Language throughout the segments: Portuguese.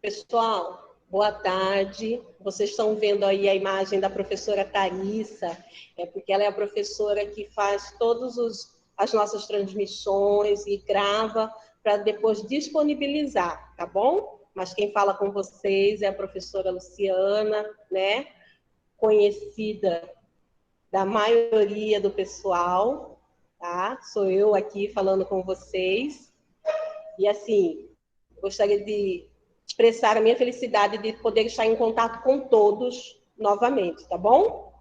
Pessoal, boa tarde. Vocês estão vendo aí a imagem da professora Thaísa, porque ela é a professora que faz todas as nossas transmissões e grava para depois disponibilizar, tá bom? Mas quem fala com vocês é a professora Luciana, né? Conhecida da maioria do pessoal, tá? Sou eu aqui falando com vocês. E assim, gostaria de expressar a minha felicidade de poder estar em contato com todos novamente, tá bom?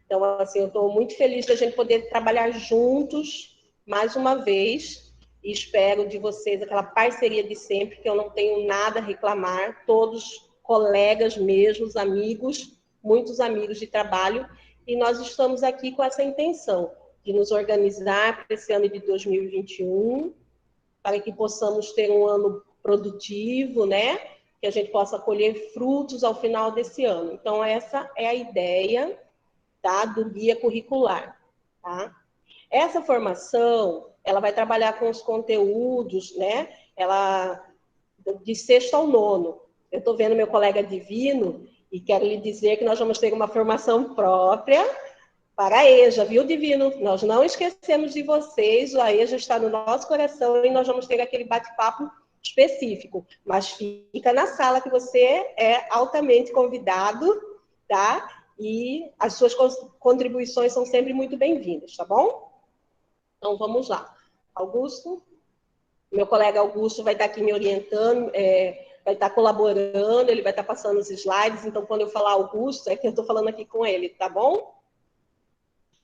Então, assim, eu estou muito feliz da gente poder trabalhar juntos mais uma vez e espero de vocês aquela parceria de sempre, que eu não tenho nada a reclamar, todos colegas mesmos, amigos, muitos amigos de trabalho, e nós estamos aqui com essa intenção de nos organizar para esse ano de 2021, para que possamos ter um ano produtivo, né? Que a gente possa colher frutos ao final desse ano. Então, essa é a ideia, tá? Do guia curricular, tá? Essa formação, ela vai trabalhar com os conteúdos, né? Ela, de sexto ao nono. Eu estou vendo meu colega Divino e quero lhe dizer que nós vamos ter uma formação própria para a EJA, viu, Divino? Nós não esquecemos de vocês, a EJA está no nosso coração e nós vamos ter aquele bate-papo específico. Mas fica na sala que você é altamente convidado, tá? E as suas contribuições são sempre muito bem-vindas, tá bom? Então, vamos lá. Augusto, meu colega Augusto vai estar aqui me orientando, vai estar colaborando, ele vai estar passando os slides, então, quando eu falar Augusto, é que eu estou falando aqui com ele, tá bom?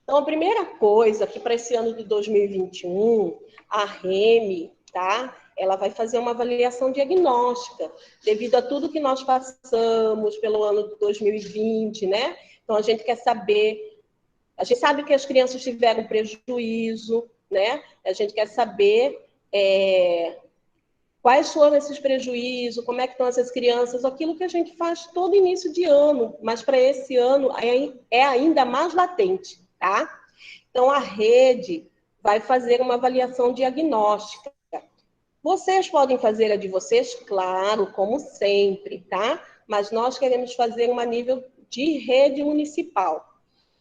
Então, a primeira coisa que para esse ano de 2021, a REME, tá? Ela vai fazer uma avaliação diagnóstica, devido a tudo que nós passamos pelo ano de 2020, né? Então, a gente quer saber, a gente sabe que as crianças tiveram prejuízo, né? A gente quer saber quais foram esses prejuízos, como é que estão essas crianças, aquilo que a gente faz todo início de ano, mas para esse ano é ainda mais latente, tá? Então, a rede vai fazer uma avaliação diagnóstica. Vocês podem fazer a de vocês, claro, como sempre, tá? Mas nós queremos fazer uma nível de rede municipal.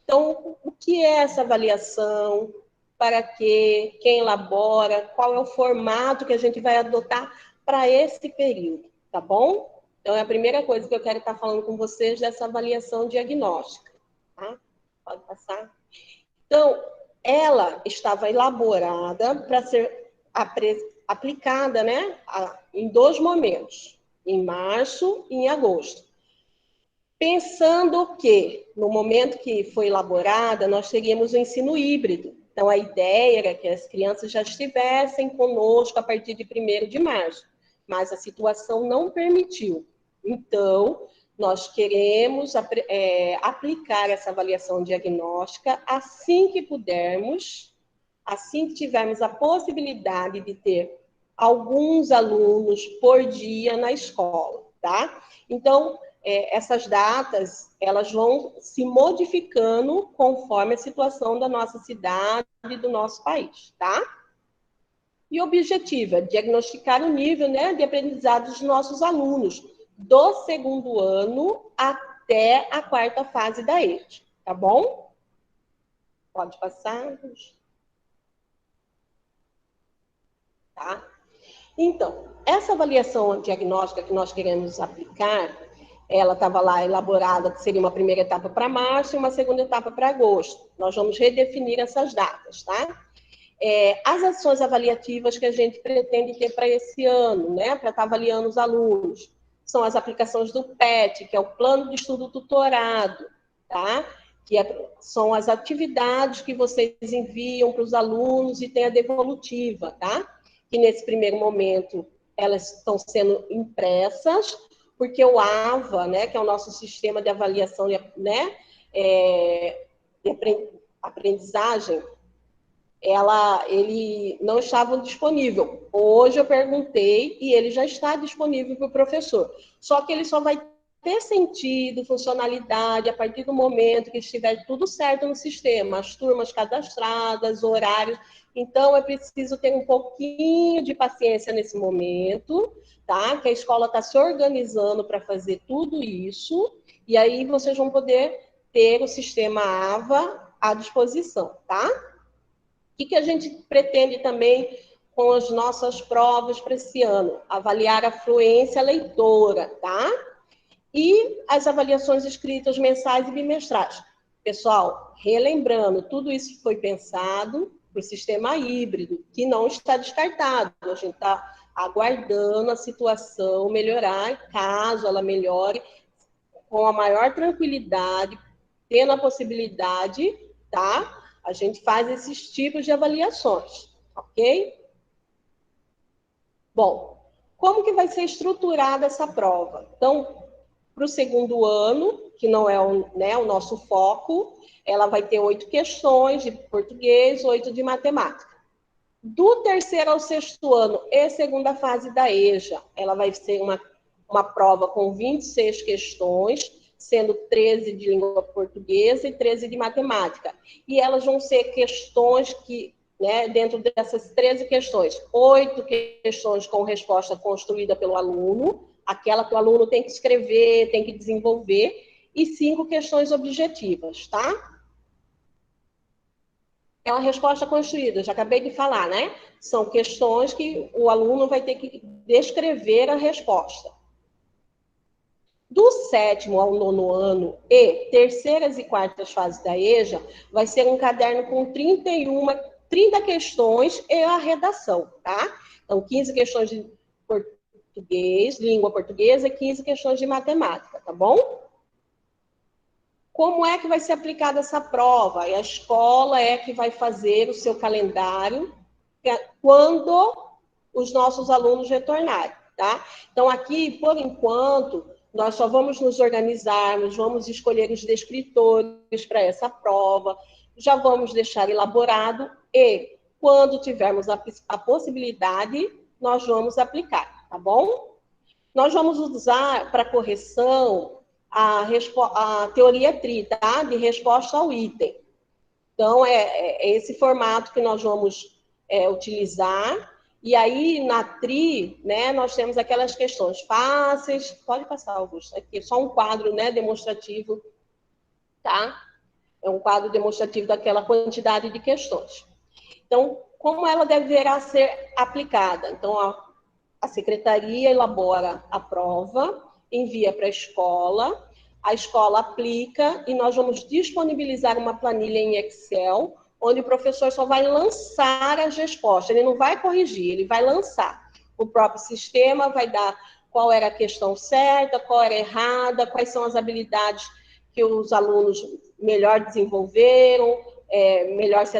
Então, o que é essa avaliação? Para quê? Quem elabora? Qual é o formato que a gente vai adotar para esse período, tá bom? Então, é a primeira coisa que eu quero estar falando com vocês dessa avaliação diagnóstica, tá? Pode passar. Então, ela estava elaborada para ser aplicada, né, em 2 momentos, em março e em agosto. Pensando que, no momento que foi elaborada, nós teríamos o ensino híbrido. Então, a ideia era que as crianças já estivessem conosco a partir de 1º de março, mas a situação não permitiu. Então, nós queremos aplicar essa avaliação diagnóstica assim que pudermos, assim que tivermos a possibilidade de ter alguns alunos por dia na escola, tá? Então, essas datas, elas vão se modificando conforme a situação da nossa cidade e do nosso país, tá? E o objetivo é diagnosticar o nível, né, de aprendizado dos nossos alunos, do 2º ano até a 4ª fase da EJA, tá bom? Pode passar. Tá? Então, essa avaliação diagnóstica que nós queremos aplicar, ela estava lá elaborada, que seria uma primeira etapa para março e uma segunda etapa para agosto. Nós vamos redefinir essas datas, tá? As ações avaliativas que a gente pretende ter para esse ano, né, para estar avaliando os alunos, são as aplicações do PET, que é o Plano de Estudo Tutorado, tá? Que são as atividades que vocês enviam para os alunos e tem a devolutiva, tá? Que nesse primeiro momento elas estão sendo impressas, porque o AVA, né, que é o nosso sistema de avaliação, né, de aprendizagem, ele não estava disponível. Hoje eu perguntei e ele já está disponível para o professor. Só que ele só vai ter sentido, funcionalidade, a partir do momento que estiver tudo certo no sistema, as turmas cadastradas, horários. Então, é preciso ter um pouquinho de paciência nesse momento, tá? Que a escola está se organizando para fazer tudo isso, e aí vocês vão poder ter o sistema AVA à disposição, tá? O que a gente pretende também com as nossas provas para esse ano? Avaliar a fluência leitora, tá? E as avaliações escritas mensais e bimestrais. Pessoal, relembrando, tudo isso foi pensado para o sistema híbrido, que não está descartado. A gente está aguardando a situação melhorar, caso ela melhore, com a maior tranquilidade, tendo a possibilidade, tá? A gente faz esses tipos de avaliações, ok? Bom, como que vai ser estruturada essa prova? Então, para o segundo ano, que não é o nosso foco, ela vai ter 8 questões de português, 8 de matemática. Do terceiro ao sexto ano e segunda fase da EJA, ela vai ser uma prova com 26 questões, sendo 13 de língua portuguesa e 13 de matemática. E elas vão ser questões que, né, dentro dessas 13 questões, 8 questões com resposta construída pelo aluno, aquela que o aluno tem que escrever, tem que desenvolver, e 5 questões objetivas, tá? É uma resposta construída, já acabei de falar, né? São questões que o aluno vai ter que descrever a resposta. Do sétimo ao nono ano e terceiras e quartas fases da EJA, vai ser um caderno com 30 questões e a redação, tá? Então, 15 questões de português, língua portuguesa, e 15 questões de matemática, tá bom? Como é que vai ser aplicada essa prova? A escola é que vai fazer o seu calendário quando os nossos alunos retornarem, tá? Então, aqui, por enquanto, nós só vamos nos organizarmos, vamos escolher os descritores para essa prova, já vamos deixar elaborado e, quando tivermos a possibilidade, nós vamos aplicar, tá bom? Nós vamos usar para correção a teoria TRI, tá? De resposta ao item. Então, é esse formato que nós vamos utilizar. E aí, na TRI, né, nós temos aquelas questões fáceis. Pode passar, Augusto. Aqui, só um quadro, né, demonstrativo, tá? É um quadro demonstrativo daquela quantidade de questões. Então, como ela deverá ser aplicada? Então, a secretaria elabora a prova, envia para a escola aplica e nós vamos disponibilizar uma planilha em Excel, onde o professor só vai lançar as respostas, ele não vai corrigir, ele vai lançar. O próprio sistema vai dar qual era a questão certa, qual era a errada, quais são as habilidades que os alunos melhor desenvolveram, melhor se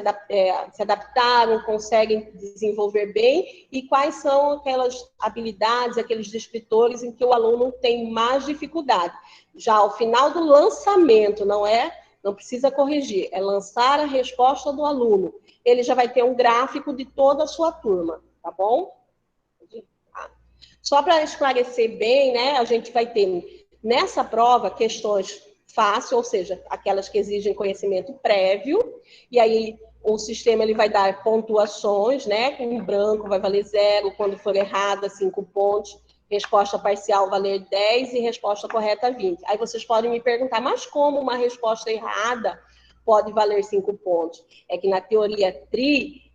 adaptaram, conseguem desenvolver bem, e quais são aquelas habilidades, aqueles descritores em que o aluno tem mais dificuldade. Já ao final do lançamento, não precisa corrigir, é lançar a resposta do aluno. Ele já vai ter um gráfico de toda a sua turma, tá bom? Só para esclarecer bem, né, a gente vai ter nessa prova questões fáceis, ou seja, aquelas que exigem conhecimento prévio, e aí o sistema ele vai dar pontuações, né? Em branco vai valer 0, quando for errada, 5 pontos, resposta parcial valer 10 e resposta correta 20. Aí vocês podem me perguntar, mas como uma resposta errada pode valer 5 pontos? É que na teoria TRI,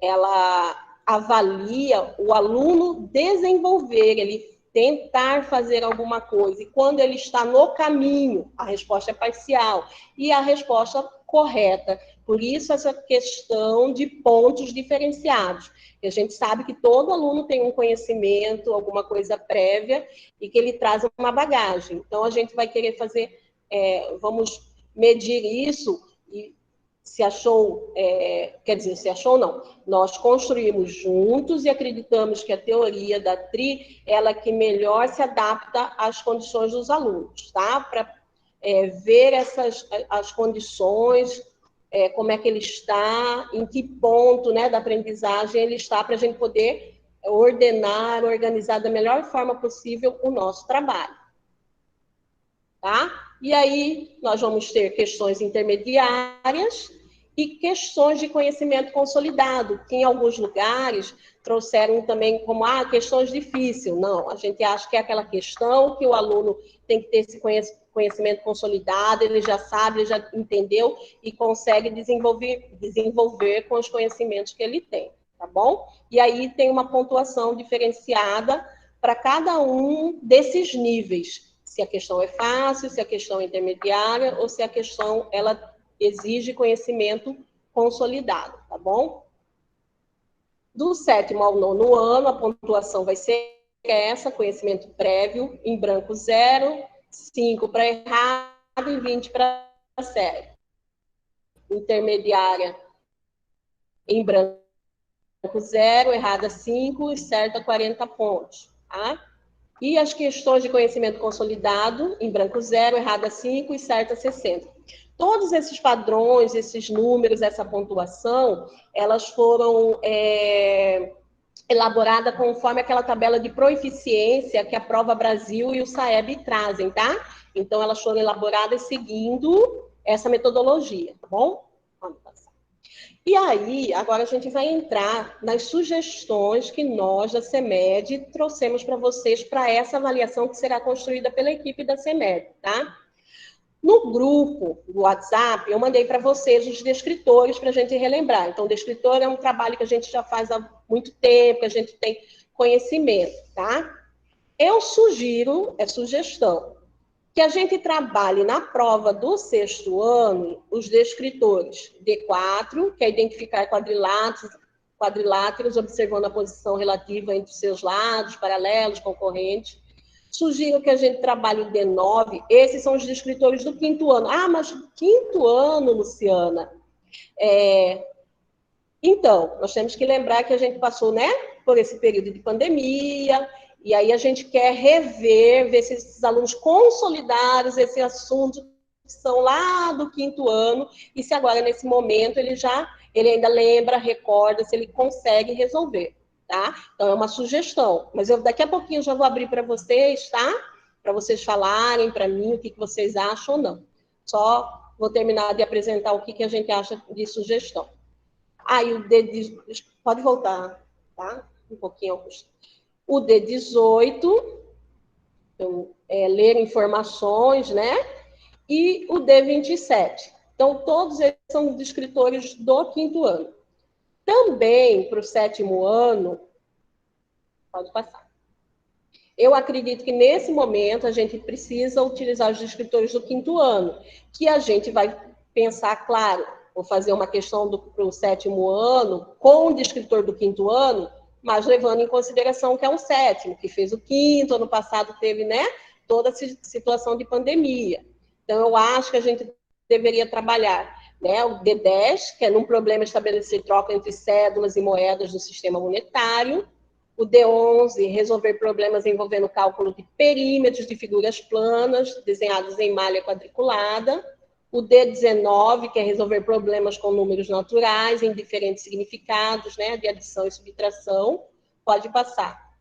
ela avalia o aluno desenvolver, ele tentar fazer alguma coisa, e quando ele está no caminho, a resposta é parcial, e a resposta correta. Por isso, essa questão de pontos diferenciados. A gente sabe que todo aluno tem um conhecimento, alguma coisa prévia, e que ele traz uma bagagem. Então, a gente vai querer fazer, vamos medir isso, e se achou, quer dizer, se achou não, nós construímos juntos e acreditamos que a teoria da TRI, ela que melhor se adapta às condições dos alunos, tá? Para ver as condições, como é que ele está, em que ponto, né, da aprendizagem ele está, para a gente poder ordenar, organizar da melhor forma possível o nosso trabalho. tá? E aí nós vamos ter questões intermediárias e questões de conhecimento consolidado, que em alguns lugares trouxeram também como questões difíceis. Não, a gente acha que é aquela questão que o aluno tem que ter esse conhecimento consolidado, ele já sabe, ele já entendeu e consegue desenvolver com os conhecimentos que ele tem, tá bom? E aí tem uma pontuação diferenciada para cada um desses níveis. Se a questão é fácil, se a questão é intermediária ou se a questão ela exige conhecimento consolidado, tá bom? Do 7º ao 9º ano, a pontuação vai ser essa, conhecimento prévio, em branco 0, 5 para errado e 20 para certo. Intermediária, em branco 0, errada 5 e certa 40 pontos, tá? E as questões de conhecimento consolidado, em branco 0, errada 5 e certa 60. Todos esses padrões, esses números, essa pontuação, elas foram elaboradas conforme aquela tabela de proeficiência que a Prova Brasil e o SAEB trazem, tá? Então, elas foram elaboradas seguindo essa metodologia, tá bom? Vamos passar. E aí, agora a gente vai entrar nas sugestões que nós, da CEMED, trouxemos para vocês para essa avaliação que será construída pela equipe da CEMED, tá? No grupo do WhatsApp, eu mandei para vocês os descritores para a gente relembrar. Então, o descritor é um trabalho que a gente já faz há muito tempo, que a gente tem conhecimento, tá? Eu sugiro, é sugestão, que a gente trabalhe na prova do 6º ano os descritores D4, que é identificar quadriláteros observando a posição relativa entre seus lados, paralelos, concorrentes. Sugiro que a gente trabalhe o D9, esses são os descritores do 5º ano. Mas 5º ano, Luciana? Então, nós temos que lembrar que a gente passou, né, por esse período de pandemia, e aí a gente quer rever, ver se esses alunos consolidaram esse assunto que são lá do 5º ano, e se agora, nesse momento, ele ainda lembra, recorda, se ele consegue resolver, tá? Então, é uma sugestão, mas eu daqui a pouquinho já vou abrir para vocês, tá? Para vocês falarem para mim o que vocês acham ou não. Só vou terminar de apresentar o que a gente acha de sugestão. Aí o D... Pode voltar, tá? Um pouquinho, Augusto. O D18, então, ler informações, né? E o D27. Então, todos eles são descritores do 5º ano. Também, para o 7º ano, pode passar. Eu acredito que, nesse momento, a gente precisa utilizar os descritores do 5º ano, que a gente vai pensar, claro, vou fazer uma questão para o 7º ano, com o descritor do 5º ano, mas levando em consideração que é um 7º, que fez o 5º, ano passado teve, né, toda a situação de pandemia. Então, eu acho que a gente deveria trabalhar, né, o D10, que é num problema estabelecer troca entre cédulas e moedas do sistema monetário, o D11, resolver problemas envolvendo cálculo de perímetros de figuras planas, desenhados em malha quadriculada, o D19, que é resolver problemas com números naturais em diferentes significados, né, de adição e subtração, pode passar.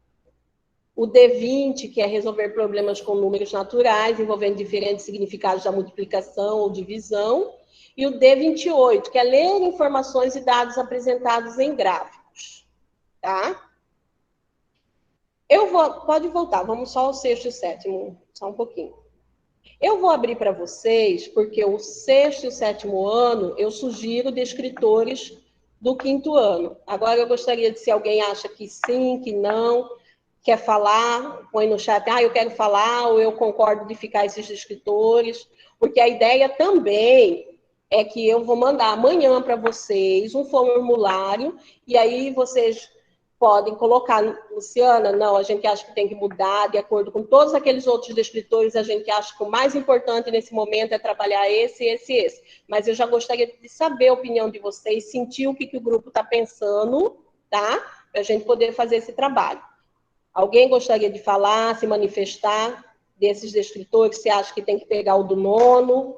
O D20, que é resolver problemas com números naturais envolvendo diferentes significados da multiplicação ou divisão, e o D28, que é ler informações e dados apresentados em gráficos, tá? Pode voltar, vamos só ao 6º e 7º, só um pouquinho. Eu vou abrir para vocês, porque o 6º e o 7º ano, eu sugiro descritores do 5º ano. Agora, eu gostaria de, se alguém acha que sim, que não, quer falar, põe no chat, eu quero falar, ou eu concordo de ficar esses descritores, porque a ideia também é que eu vou mandar amanhã para vocês um formulário, e aí vocês podem colocar, Luciana, não, a gente acha que tem que mudar, de acordo com todos aqueles outros descritores, a gente acha que o mais importante nesse momento é trabalhar esse. Mas eu já gostaria de saber a opinião de vocês, sentir o que o grupo está pensando, tá? Para a gente poder fazer esse trabalho. Alguém gostaria de falar, se manifestar desses descritores? Você acha que tem que pegar o do 9º?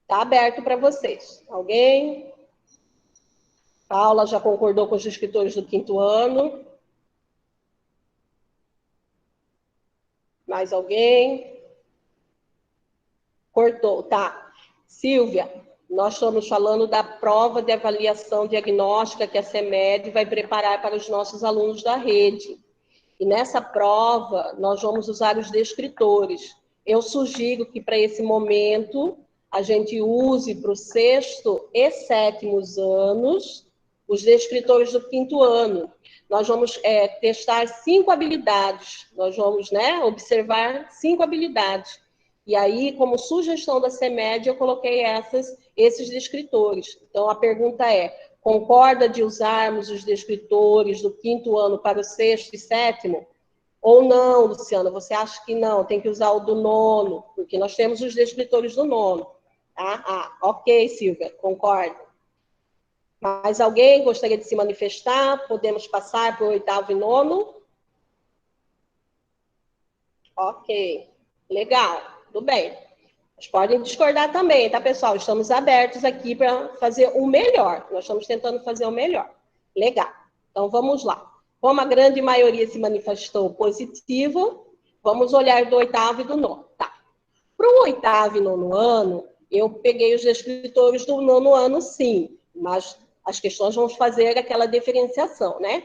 Está aberto para vocês. Alguém? Paula já concordou com os escritores do 5º ano. Mais alguém? Cortou, tá. Silvia, nós estamos falando da prova de avaliação diagnóstica que a CEMED vai preparar para os nossos alunos da rede. E nessa prova, nós vamos usar os descritores. Eu sugiro que, para esse momento, a gente use para o sexto e sétimos anos os descritores do quinto ano. Nós vamos testar 5 habilidades, nós vamos observar 5 habilidades. E aí, como sugestão da CEMED, eu coloquei esses descritores. Então, a pergunta é, concorda de usarmos os descritores do quinto ano para o sexto e sétimo? Ou não, Luciana, você acha que não, tem que usar o do nono, porque nós temos os descritores do nono. Tá? Ok, Silvia, concordo. Mais alguém gostaria de se manifestar? Podemos passar para o oitavo e nono? Ok, legal, tudo bem. Mas podem discordar também, tá, pessoal? Estamos abertos aqui para fazer o melhor. Nós estamos tentando fazer o melhor. Legal. Então, vamos lá. Como a grande maioria se manifestou positivo, vamos olhar do oitavo e do nono. Tá. Para o oitavo e nono ano, eu peguei os descritores do nono ano, sim, mas as questões vamos fazer aquela diferenciação, né?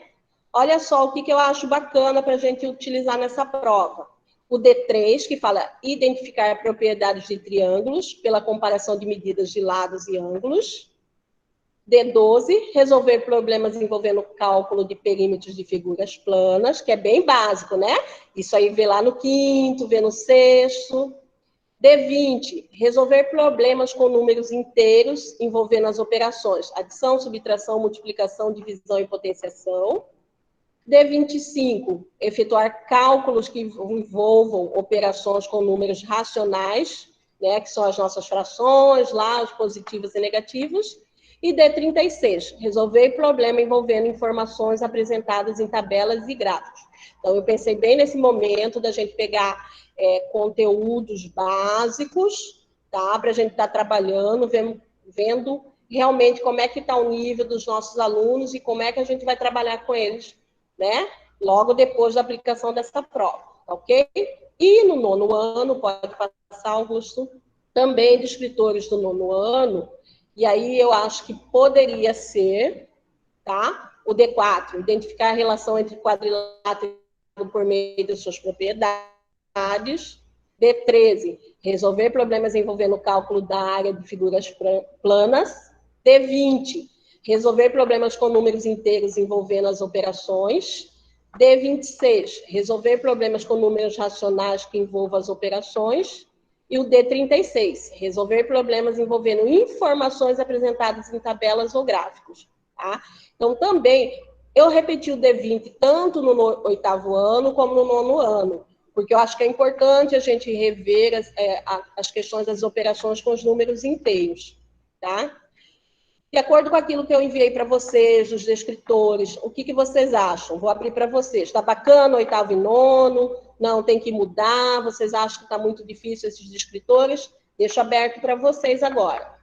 Olha só o que eu acho bacana para a gente utilizar nessa prova. O D3, que fala identificar propriedades de triângulos pela comparação de medidas de lados e ângulos. D12, resolver problemas envolvendo cálculo de perímetros de figuras planas, que é bem básico, né? Isso aí vê lá no quinto, vê no sexto. D20, resolver problemas com números inteiros envolvendo as operações adição, subtração, multiplicação, divisão e potenciação. D25, efetuar cálculos que envolvam operações com números racionais, né, que são as nossas frações, lá, os positivos e negativos. E D36, resolver problema envolvendo informações apresentadas em tabelas e gráficos. Então, eu pensei bem nesse momento da gente pegar conteúdos básicos, tá, para a gente estar trabalhando, vendo realmente como é que está o nível dos nossos alunos e como é que a gente vai trabalhar com eles, né? Logo depois da aplicação dessa prova, ok? E no nono ano, pode passar, Augusto, também de escritores do nono ano, e aí eu acho que poderia ser, tá? O D4, identificar a relação entre quadrilátero por meio de suas propriedades. D13, resolver problemas envolvendo o cálculo da área de figuras planas. D20, resolver problemas com números inteiros envolvendo as operações. D26, resolver problemas com números racionais que envolvam as operações. E o D36, resolver problemas envolvendo informações apresentadas em tabelas ou gráficos. Tá? Então, também, eu repeti o D20 tanto no oitavo ano como no nono ano, porque eu acho que é importante a gente rever as questões das operações com os números inteiros. Tá? De acordo com aquilo que eu enviei para vocês, os descritores, o que vocês acham? Vou abrir para vocês. Está bacana, oitavo e nono? Não, tem que mudar? Vocês acham que está muito difícil esses descritores? Deixo aberto para vocês agora.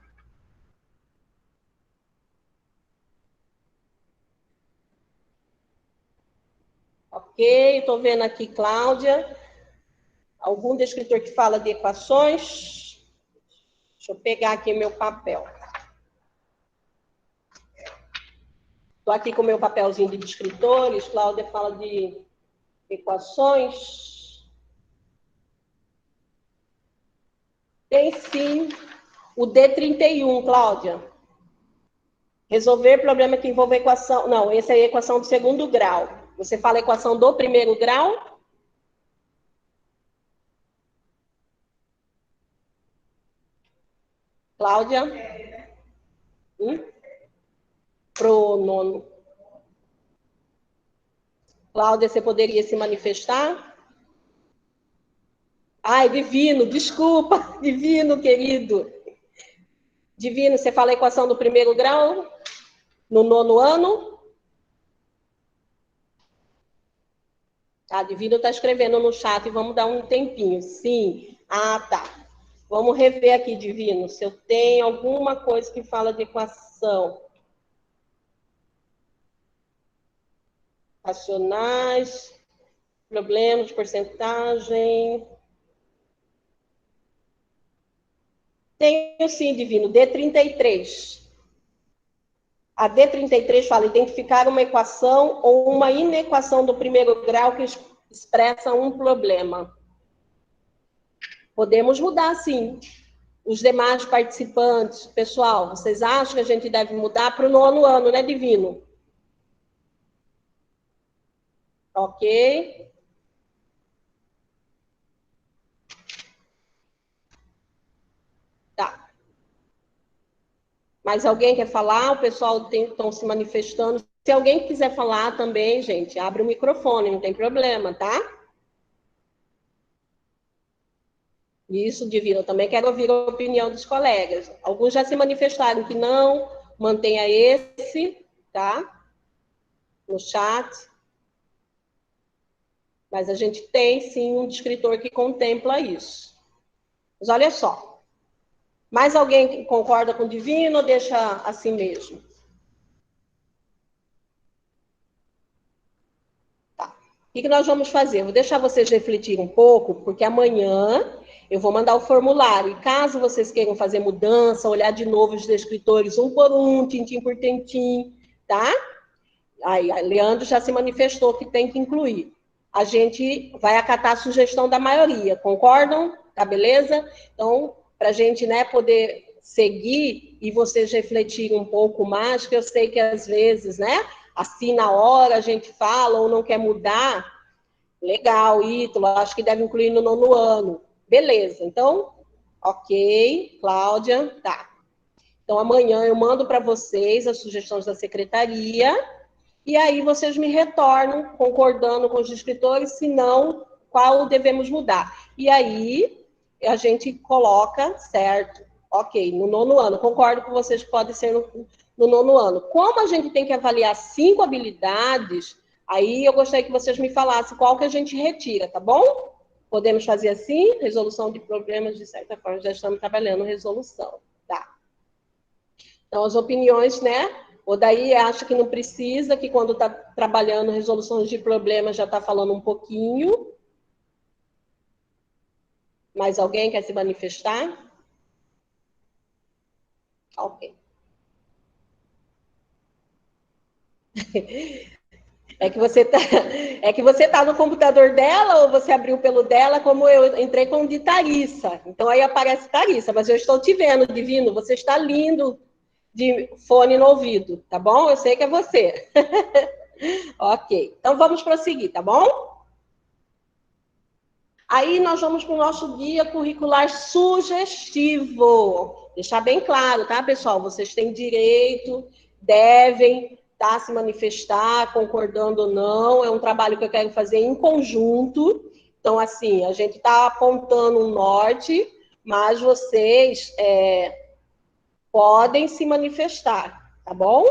Ok, estou vendo aqui, Cláudia. Algum descritor que fala de equações? Deixa eu pegar aqui meu papel. Estou aqui com o meu papelzinho de descritores. Cláudia fala de equações. Tem sim. O D31, Cláudia. Resolver problema que envolve equação... Não, essa é a equação do segundo grau. Você fala equação do primeiro grau? Cláudia? Pro nono. Cláudia, você poderia se manifestar? Ai, Divino, desculpa. Divino, querido. Divino, você fala a equação do primeiro grau? No nono ano? A Divino está escrevendo no chat e vamos dar um tempinho. Sim. Ah, tá. Vamos rever aqui, Divino, se eu tenho alguma coisa que fala de equação. Racionais. problemas, porcentagem. Tenho sim, Divino, D33. A D33 fala identificar uma equação ou uma inequação do primeiro grau que expressa um problema. Podemos mudar, sim. Os demais participantes, pessoal, vocês acham que a gente deve mudar para o 9º ano, né, Divino? Ok? Tá. Mais alguém quer falar? O pessoal estão se manifestando. Se alguém quiser falar também, gente, abre o microfone, não tem problema, tá? Isso, Divino, eu também quero ouvir a opinião dos colegas. Alguns já se manifestaram que não, mantenha esse, tá? No chat. Mas a gente tem, sim, um descritor que contempla isso. Mas olha só. Mais alguém que concorda com o Divino ou deixa assim mesmo? Tá. O que nós vamos fazer? Vou deixar vocês refletirem um pouco, porque amanhã eu vou mandar o formulário. E caso vocês queiram fazer mudança, olhar de novo os descritores um por um, tintim por tintim, tá? Aí, a Leandro já se manifestou que tem que incluir. A gente vai acatar a sugestão da maioria, concordam? Tá beleza? Então, para a gente, né, poder seguir e vocês refletirem um pouco mais, que eu sei que às vezes, né, assim na hora a gente fala ou não quer mudar, legal, Ítalo, acho que deve incluir no 9º ano. Beleza, então, ok, Cláudia, tá. Então, amanhã eu mando para vocês as sugestões da secretaria, e aí vocês me retornam, concordando com os escritores, se não, qual devemos mudar. E aí a gente coloca, certo, ok, no 9º ano. Concordo com vocês que pode ser no 9º ano. Como a gente tem que avaliar 5 habilidades, aí eu gostaria que vocês me falassem qual que a gente retira, tá bom? Podemos fazer assim? Resolução de problemas, de certa forma, já estamos trabalhando resolução, tá? Então, as opiniões, né? Ou daí acha que não precisa, que quando está trabalhando resoluções de problemas já está falando um pouquinho. Mais alguém quer se manifestar? Ok. É que você tá no computador dela ou você abriu pelo dela, como eu entrei com de Tharissa. Então aí aparece Tharissa, mas eu estou te vendo, Divino, você está lindo de fone no ouvido, tá bom? Eu sei que é você. Ok. Então vamos prosseguir, tá bom? Aí nós vamos para o nosso guia curricular sugestivo. Deixar bem claro, tá, pessoal? Vocês têm direito, devem, tá, se manifestar, concordando ou não. É um trabalho que eu quero fazer em conjunto. Então, assim, a gente está apontando um norte, mas vocês podem se manifestar, tá bom?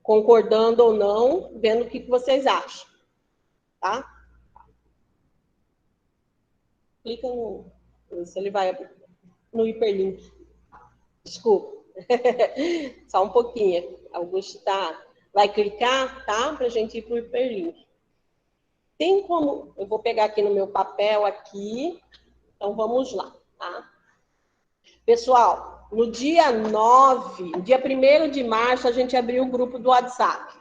Concordando ou não, vendo o que vocês acham, tá? Clica no... Se ele vai no hiperlink. Desculpa. Só um pouquinho. Augusto vai clicar, tá? Para a gente ir para o hiperlink. Tem como... Eu vou pegar aqui no meu papel aqui. Então, vamos lá, tá? Pessoal, no dia 9, dia 1º de março, a gente abriu o grupo do WhatsApp.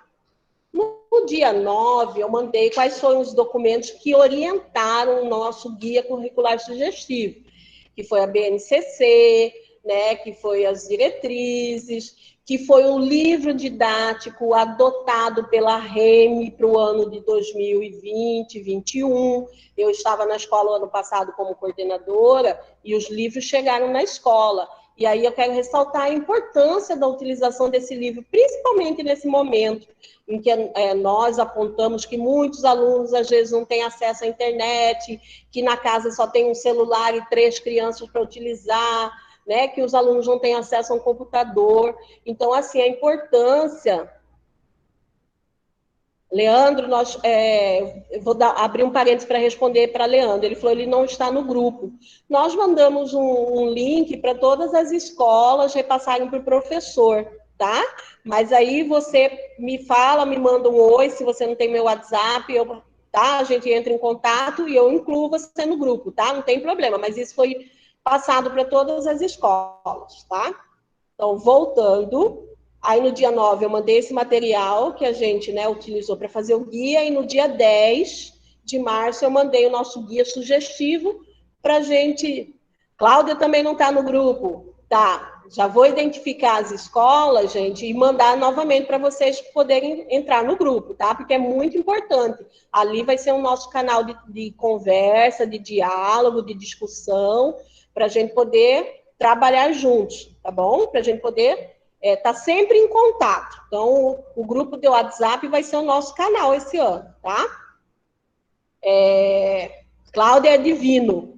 No dia 9, eu mandei quais foram os documentos que orientaram o nosso guia curricular sugestivo, que foi a BNCC, né, que foi as diretrizes, que foi o livro didático adotado pela REME para o ano de 2020, 2021. Eu estava na escola ano passado como coordenadora e os livros chegaram na escola. E aí eu quero ressaltar a importância da utilização desse livro, principalmente nesse momento em que nós apontamos que muitos alunos, às vezes, não têm acesso à internet, que na casa só tem um celular e 3 crianças para utilizar, né? Que os alunos não têm acesso a um computador. Então, assim, a importância... Leandro, eu vou abrir um parênteses para responder para Leandro. Ele falou que ele não está no grupo. Nós mandamos um link para todas as escolas repassarem para o professor, tá? Mas aí você me fala, me manda um oi, se você não tem meu WhatsApp, eu tá? A gente entra em contato e eu incluo você no grupo, tá? Não tem problema, mas isso foi passado para todas as escolas, tá? Então, voltando, aí no dia 9 eu mandei esse material que a gente, né, utilizou para fazer o guia, e no dia 10 de março eu mandei o nosso guia sugestivo para a gente... Cláudia também não está no grupo, tá? Já vou identificar as escolas, gente, e mandar novamente para vocês poderem entrar no grupo, tá? Porque é muito importante. Ali vai ser o nosso canal de conversa, de diálogo, de discussão, para a gente poder trabalhar juntos, tá bom? Para a gente poder estar sempre em contato. Então, o grupo do WhatsApp vai ser o nosso canal esse ano, tá? Cláudia é divino.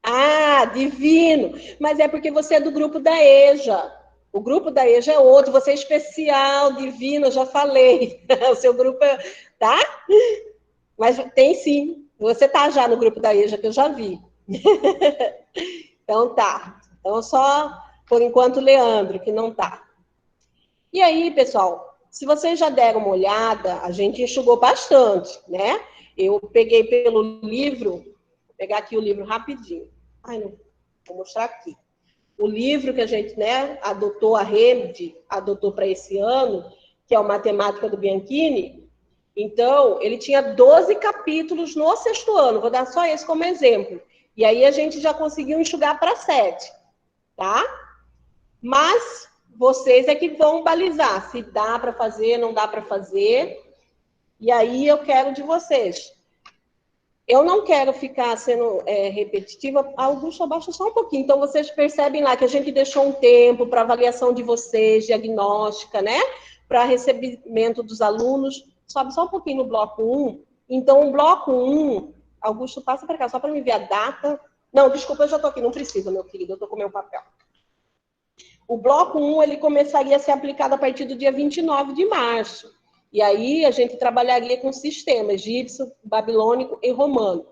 Ah, divino. Mas é porque você é do grupo da EJA. O grupo da EJA é outro, você é especial, divino, eu já falei. O seu grupo é... Tá? Mas tem sim. Você tá já no grupo da EJA, que eu já vi. Então tá. Então só, por enquanto, Leandro, que não tá. E aí, pessoal, se vocês já deram uma olhada, a gente enxugou bastante, né? Eu peguei pelo livro, vou pegar aqui o livro rapidinho. Ai, não, vou mostrar aqui. O livro que a gente, né, adotou, a rede adotou para esse ano, que é o Matemática do Bianchini. Então, ele tinha 12 capítulos no sexto ano, vou dar só esse como exemplo. E aí a gente já conseguiu enxugar para 7, tá? Mas vocês é que vão balizar se dá para fazer, não dá para fazer. E aí eu quero de vocês. Eu não quero ficar sendo repetitiva. Augusto, abaixa só um pouquinho. Então, vocês percebem lá que a gente deixou um tempo para avaliação de vocês, diagnóstica, né? Para recebimento dos alunos. Sobe só um pouquinho no bloco 1. Então, o bloco 1, Augusto, passa para cá, só para me ver a data. Não, desculpa, eu já estou aqui. Não precisa, meu querido, eu estou com o meu papel. O bloco 1, ele começaria a ser aplicado a partir do dia 29 de março. E aí a gente trabalharia com sistemas egípcio, babilônico e romano.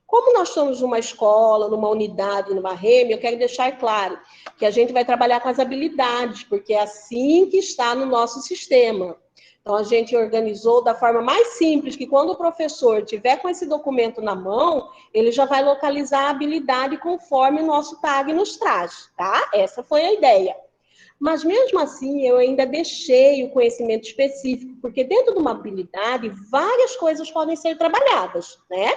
Como nós estamos numa escola, numa unidade, numa REME, eu quero deixar claro que a gente vai trabalhar com as habilidades, porque é assim que está no nosso sistema. Então, a gente organizou da forma mais simples, que quando o professor tiver com esse documento na mão, ele já vai localizar a habilidade conforme o nosso tag nos traz, tá? Essa foi a ideia. Mas, mesmo assim, eu ainda deixei o conhecimento específico, porque dentro de uma habilidade, várias coisas podem ser trabalhadas, né?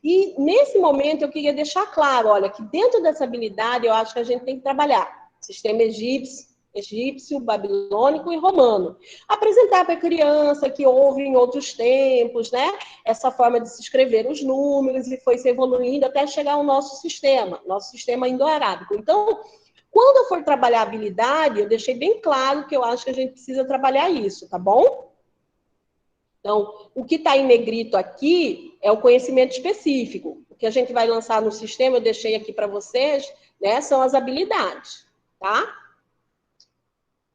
E, nesse momento, eu queria deixar claro, olha, que dentro dessa habilidade, eu acho que a gente tem que trabalhar sistema egípcio, babilônico e romano. Apresentar para a criança que houve em outros tempos, né? Essa forma de se escrever os números e foi se evoluindo até chegar ao nosso sistema indo-arábico. Então, quando eu for trabalhar a habilidade, eu deixei bem claro que eu acho que a gente precisa trabalhar isso, tá bom? Então, o que está em negrito aqui é o conhecimento específico. O que a gente vai lançar no sistema, eu deixei aqui para vocês, né, são as habilidades, tá?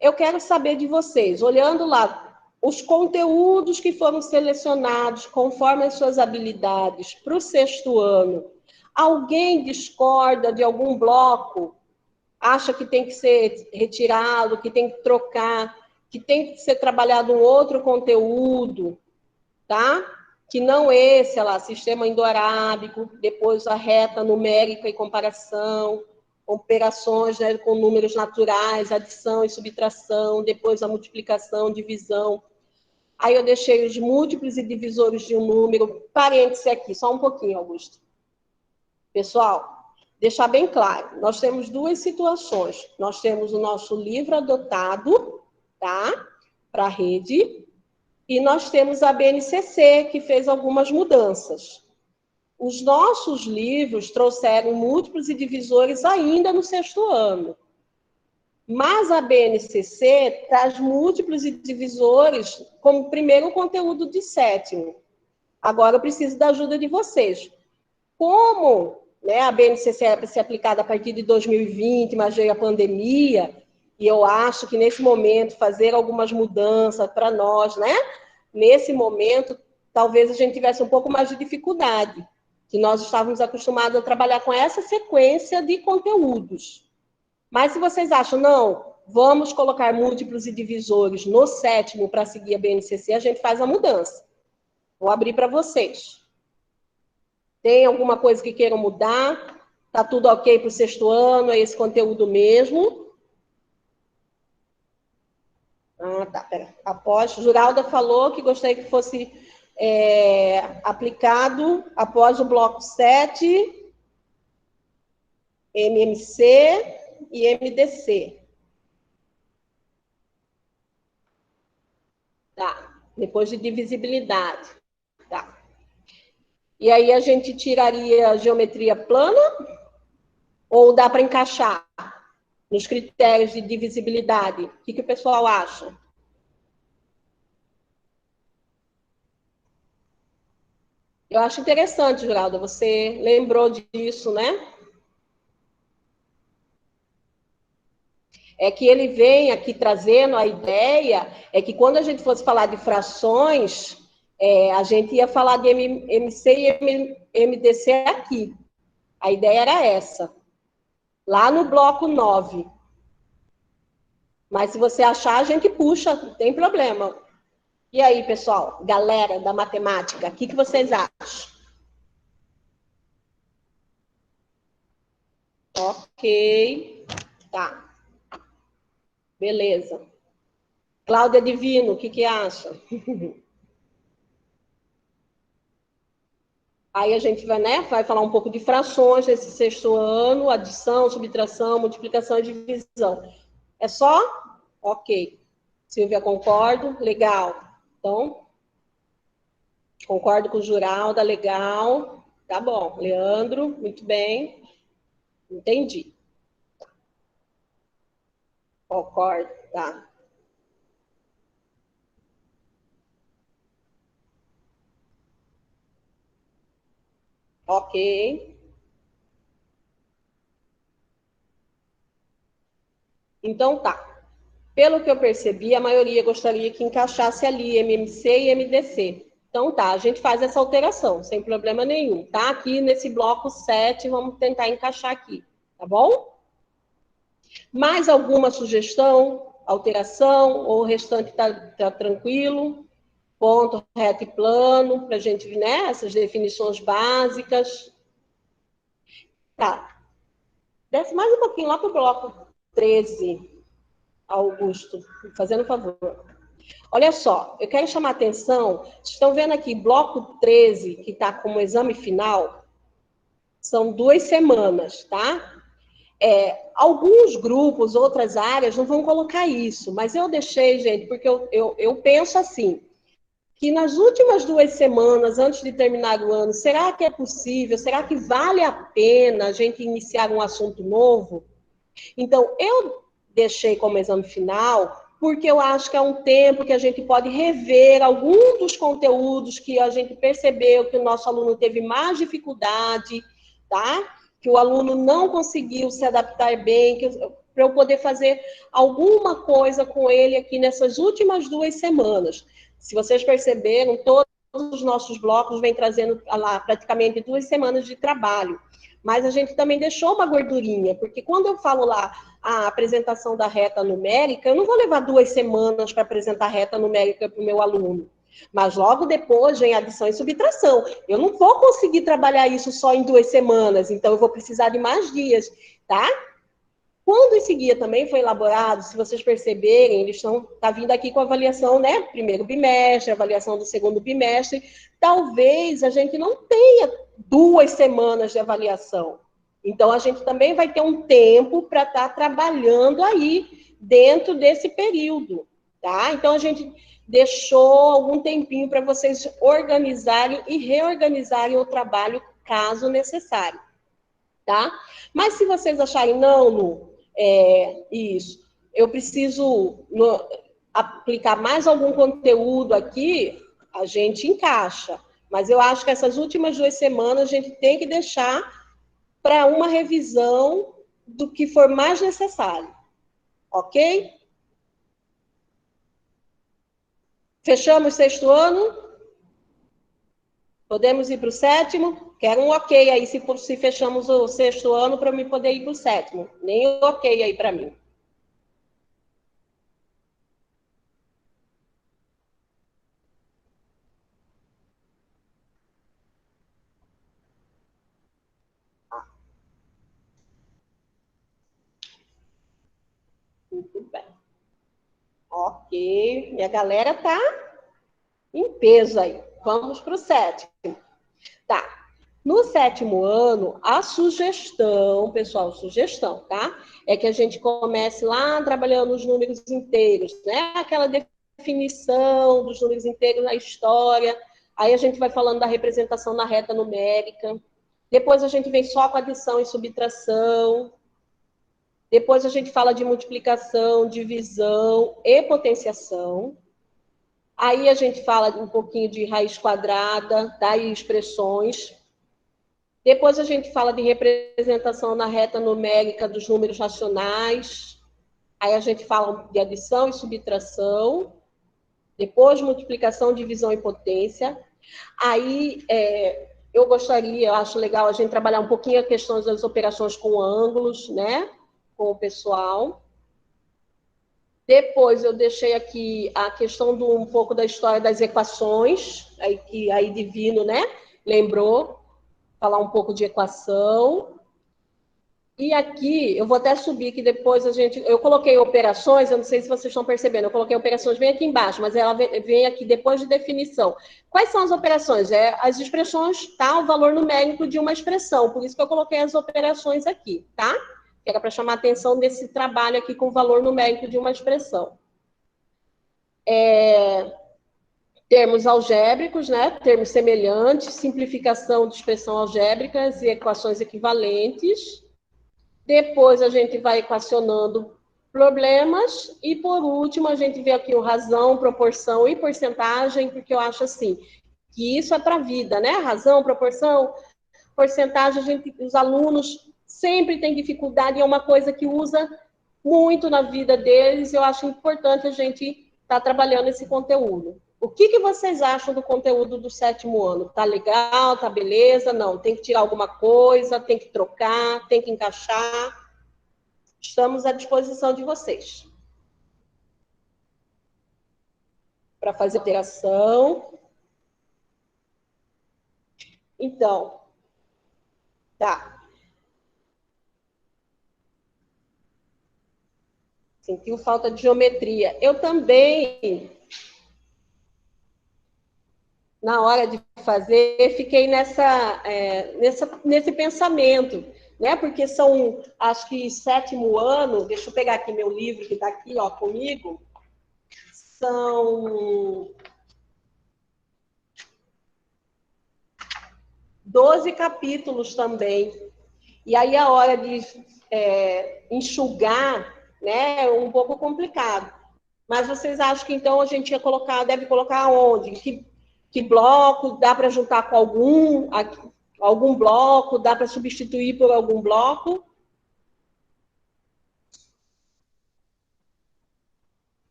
Eu quero saber de vocês, olhando lá, os conteúdos que foram selecionados conforme as suas habilidades para o sexto ano. Alguém discorda de algum bloco? Acha que tem que ser retirado, que tem que trocar, que tem que ser trabalhado um outro conteúdo, tá? Que não esse, lá, sistema indo-arábico, depois a reta numérica e comparação, operações, né, com números naturais, adição e subtração, depois a multiplicação, divisão. Aí eu deixei os múltiplos e divisores de um número, parêntese aqui, só um pouquinho, Augusto. Pessoal, deixar bem claro, nós temos duas situações. Nós temos o nosso livro adotado, tá? Para a rede, e nós temos a BNCC, que fez algumas mudanças. Os nossos livros trouxeram múltiplos e divisores ainda no sexto ano. Mas a BNCC traz múltiplos e divisores como primeiro conteúdo de sétimo. Agora eu preciso da ajuda de vocês. Como, né, a BNCC era para ser aplicada a partir de 2020, mas veio a pandemia, e eu acho que nesse momento fazer algumas mudanças para nós, né? Nesse momento, talvez a gente tivesse um pouco mais de dificuldade, que nós estávamos acostumados a trabalhar com essa sequência de conteúdos. Mas se vocês acham, não, vamos colocar múltiplos e divisores no sétimo para seguir a BNCC, a gente faz a mudança. Vou abrir para vocês. Tem alguma coisa que queiram mudar? Tá tudo ok para o sexto ano? É esse conteúdo mesmo? Ah, tá, pera. Após, Juralda falou que gostaria que fosse aplicado após o bloco 7, MMC e MDC. Tá, depois de divisibilidade. Tá. E aí a gente tiraria a geometria plana ou dá para encaixar nos critérios de divisibilidade? O que o pessoal acha? Eu acho interessante, Geraldo, você lembrou disso, né? É que ele vem aqui trazendo a ideia, é que quando a gente fosse falar de frações, a gente ia falar de MC e MDC aqui. A ideia era essa, lá no bloco 9. Mas se você achar, a gente puxa, não tem problema. E aí, pessoal, galera da matemática, o que vocês acham? Ok, tá, beleza. Cláudia Divino, o que acha? Aí a gente vai, né, vai falar um pouco de frações nesse sexto ano, adição, subtração, multiplicação e divisão. É só? Ok. Silvia, concordo? Legal. Então, concordo com o Juralda, legal. Tá bom. Leandro, muito bem. Entendi. Concordo, tá. Ok. Então tá. Pelo que eu percebi, a maioria gostaria que encaixasse ali MMC e MDC. Então tá, a gente faz essa alteração, sem problema nenhum, tá? Aqui nesse bloco 7, vamos tentar encaixar aqui, tá bom? Mais alguma sugestão, alteração, ou o restante tá tranquilo? Ponto, reto e plano, para a gente, né? Essas definições básicas. Tá, desce mais um pouquinho lá para o bloco 13, Augusto, fazendo um favor. Olha só, eu quero chamar a atenção, vocês estão vendo aqui, bloco 13, que está como exame final, são 2 semanas, tá? Alguns grupos, outras áreas, não vão colocar isso, mas eu deixei, gente, porque eu penso assim, que nas últimas 2 semanas, antes de terminar o ano, será que é possível, será que vale a pena a gente iniciar um assunto novo? Então, eu deixei como exame final, porque eu acho que é um tempo que a gente pode rever alguns dos conteúdos que a gente percebeu que o nosso aluno teve mais dificuldade, tá? Que o aluno não conseguiu se adaptar bem, para eu poder fazer alguma coisa com ele aqui nessas últimas 2 semanas. Se vocês perceberam, todos os nossos blocos vêm trazendo lá praticamente 2 semanas de trabalho. Mas a gente também deixou uma gordurinha, porque quando eu falo lá a apresentação da reta numérica, eu não vou levar 2 semanas para apresentar a reta numérica para o meu aluno. Mas logo depois vem adição e subtração. Eu não vou conseguir trabalhar isso só em 2 semanas, então eu vou precisar de mais dias, tá? Quando esse guia também foi elaborado, se vocês perceberem, eles tá vindo aqui com avaliação, né? Primeiro bimestre, avaliação do segundo bimestre. Talvez a gente não tenha 2 semanas de avaliação. Então, a gente também vai ter um tempo para estar trabalhando aí dentro desse período, tá? Então, a gente deixou algum tempinho para vocês organizarem e reorganizarem o trabalho, caso necessário, tá? Mas se vocês acharem, não, Lu, isso, eu preciso aplicar mais algum conteúdo aqui, a gente encaixa. Mas eu acho que essas últimas 2 semanas a gente tem que deixar para uma revisão do que for mais necessário. Ok? Fechamos o sexto ano? Podemos ir para o sétimo? Quero um ok aí se fechamos o sexto ano para eu poder ir para o sétimo. Nem ok aí para mim. Muito bem. Ok. Minha galera tá em peso aí. Vamos para o 7º. Tá. No 7º ano, a sugestão, pessoal, sugestão, tá? É que a gente comece lá trabalhando os números inteiros, né? Aquela definição dos números inteiros na história. Aí a gente vai falando da representação na reta numérica. Depois a gente vem só com adição e subtração. Depois a gente fala de multiplicação, divisão e potenciação. Aí a gente fala um pouquinho de raiz quadrada, daí expressões. Depois a gente fala de representação na reta numérica dos números racionais. Aí a gente fala de adição e subtração. Depois multiplicação, divisão e potência. Aí eu gostaria, eu acho legal a gente trabalhar um pouquinho a questão das operações com ângulos, né? Com o pessoal. Depois eu deixei aqui a questão um pouco da história das equações, aí Divino, né? Lembrou, falar um pouco de equação. E aqui, eu vou até subir, que depois eu coloquei operações, eu não sei se vocês estão percebendo, eu coloquei operações bem aqui embaixo, mas ela vem aqui depois de definição. Quais são as operações? As expressões, tá? O valor numérico de uma expressão, por isso que eu coloquei as operações aqui, tá? Que era para chamar a atenção desse trabalho aqui com o valor numérico de uma expressão. Termos algébricos, né? Termos semelhantes, simplificação de expressão algébricas e equações equivalentes. Depois a gente vai equacionando problemas e, por último, a gente vê aqui o razão, proporção e porcentagem, porque eu acho assim, que isso é para a vida, né? Razão, proporção, porcentagem, os alunos sempre têm dificuldade e é uma coisa que usa muito na vida deles, eu acho importante a gente estar trabalhando esse conteúdo. O que vocês acham do conteúdo do 7º ano? Tá legal? Tá beleza? Não, tem que tirar alguma coisa, tem que trocar, tem que encaixar. Estamos à disposição de vocês. Para fazer alteração. Então, tá. Sentiu falta de geometria. Eu também, na hora de fazer, fiquei nesse pensamento, né? Porque são, acho que 7º ano, deixa eu pegar aqui meu livro que está aqui, ó, comigo, são 12 capítulos também. E aí a hora de enxugar, né, é um pouco complicado. Mas vocês acham que então a gente deve colocar onde? Que bloco dá para juntar com algum bloco? Dá para substituir por algum bloco?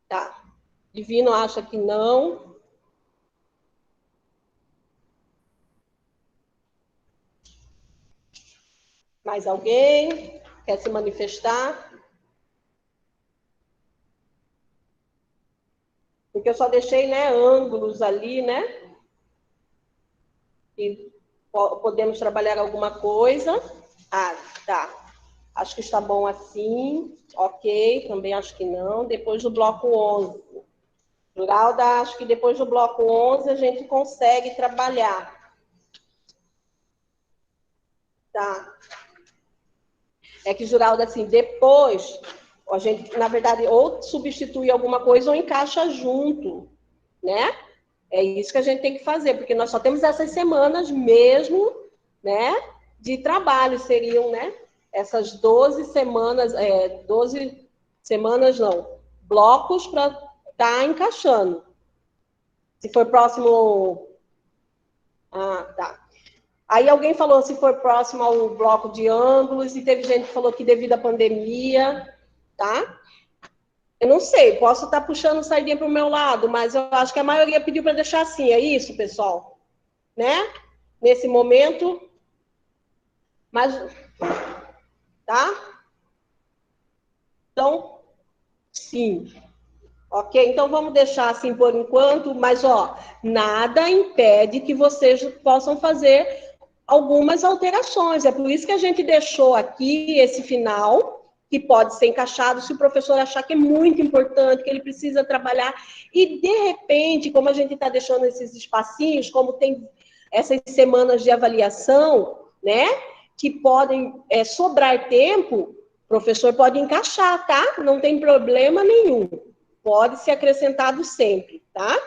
Tá. Divino acha que não. Mais alguém quer se manifestar? Porque eu só deixei, né, ângulos ali, né? E podemos trabalhar alguma coisa. Ah, tá. Acho que está bom assim. Ok, também acho que não. Depois do bloco 11. Juralda, acho que depois do bloco 11 a gente consegue trabalhar. Tá. É que, Juralda, assim, depois a gente, na verdade, ou substitui alguma coisa ou encaixa junto, né? É isso que a gente tem que fazer, porque nós só temos essas semanas mesmo, né? De trabalho, seriam, né? Essas 12 semanas, 12 semanas não, blocos para estar encaixando. Se for próximo. Ah, tá. Aí alguém falou se for próximo ao bloco de ângulos, e teve gente que falou que devido à pandemia, tá? Eu não sei, posso estar puxando sardinha para o meu lado, mas eu acho que a maioria pediu para deixar assim, é isso, pessoal? Né? Nesse momento. Mas, tá? Então, sim. Ok? Então, vamos deixar assim por enquanto, mas, ó, nada impede que vocês possam fazer algumas alterações. É por isso que a gente deixou aqui esse final, que pode ser encaixado se o professor achar que é muito importante, que ele precisa trabalhar. E, de repente, como a gente está deixando esses espacinhos, como tem essas semanas de avaliação, né, que podem sobrar tempo, o professor pode encaixar, tá? Não tem problema nenhum. Pode ser acrescentado sempre, tá?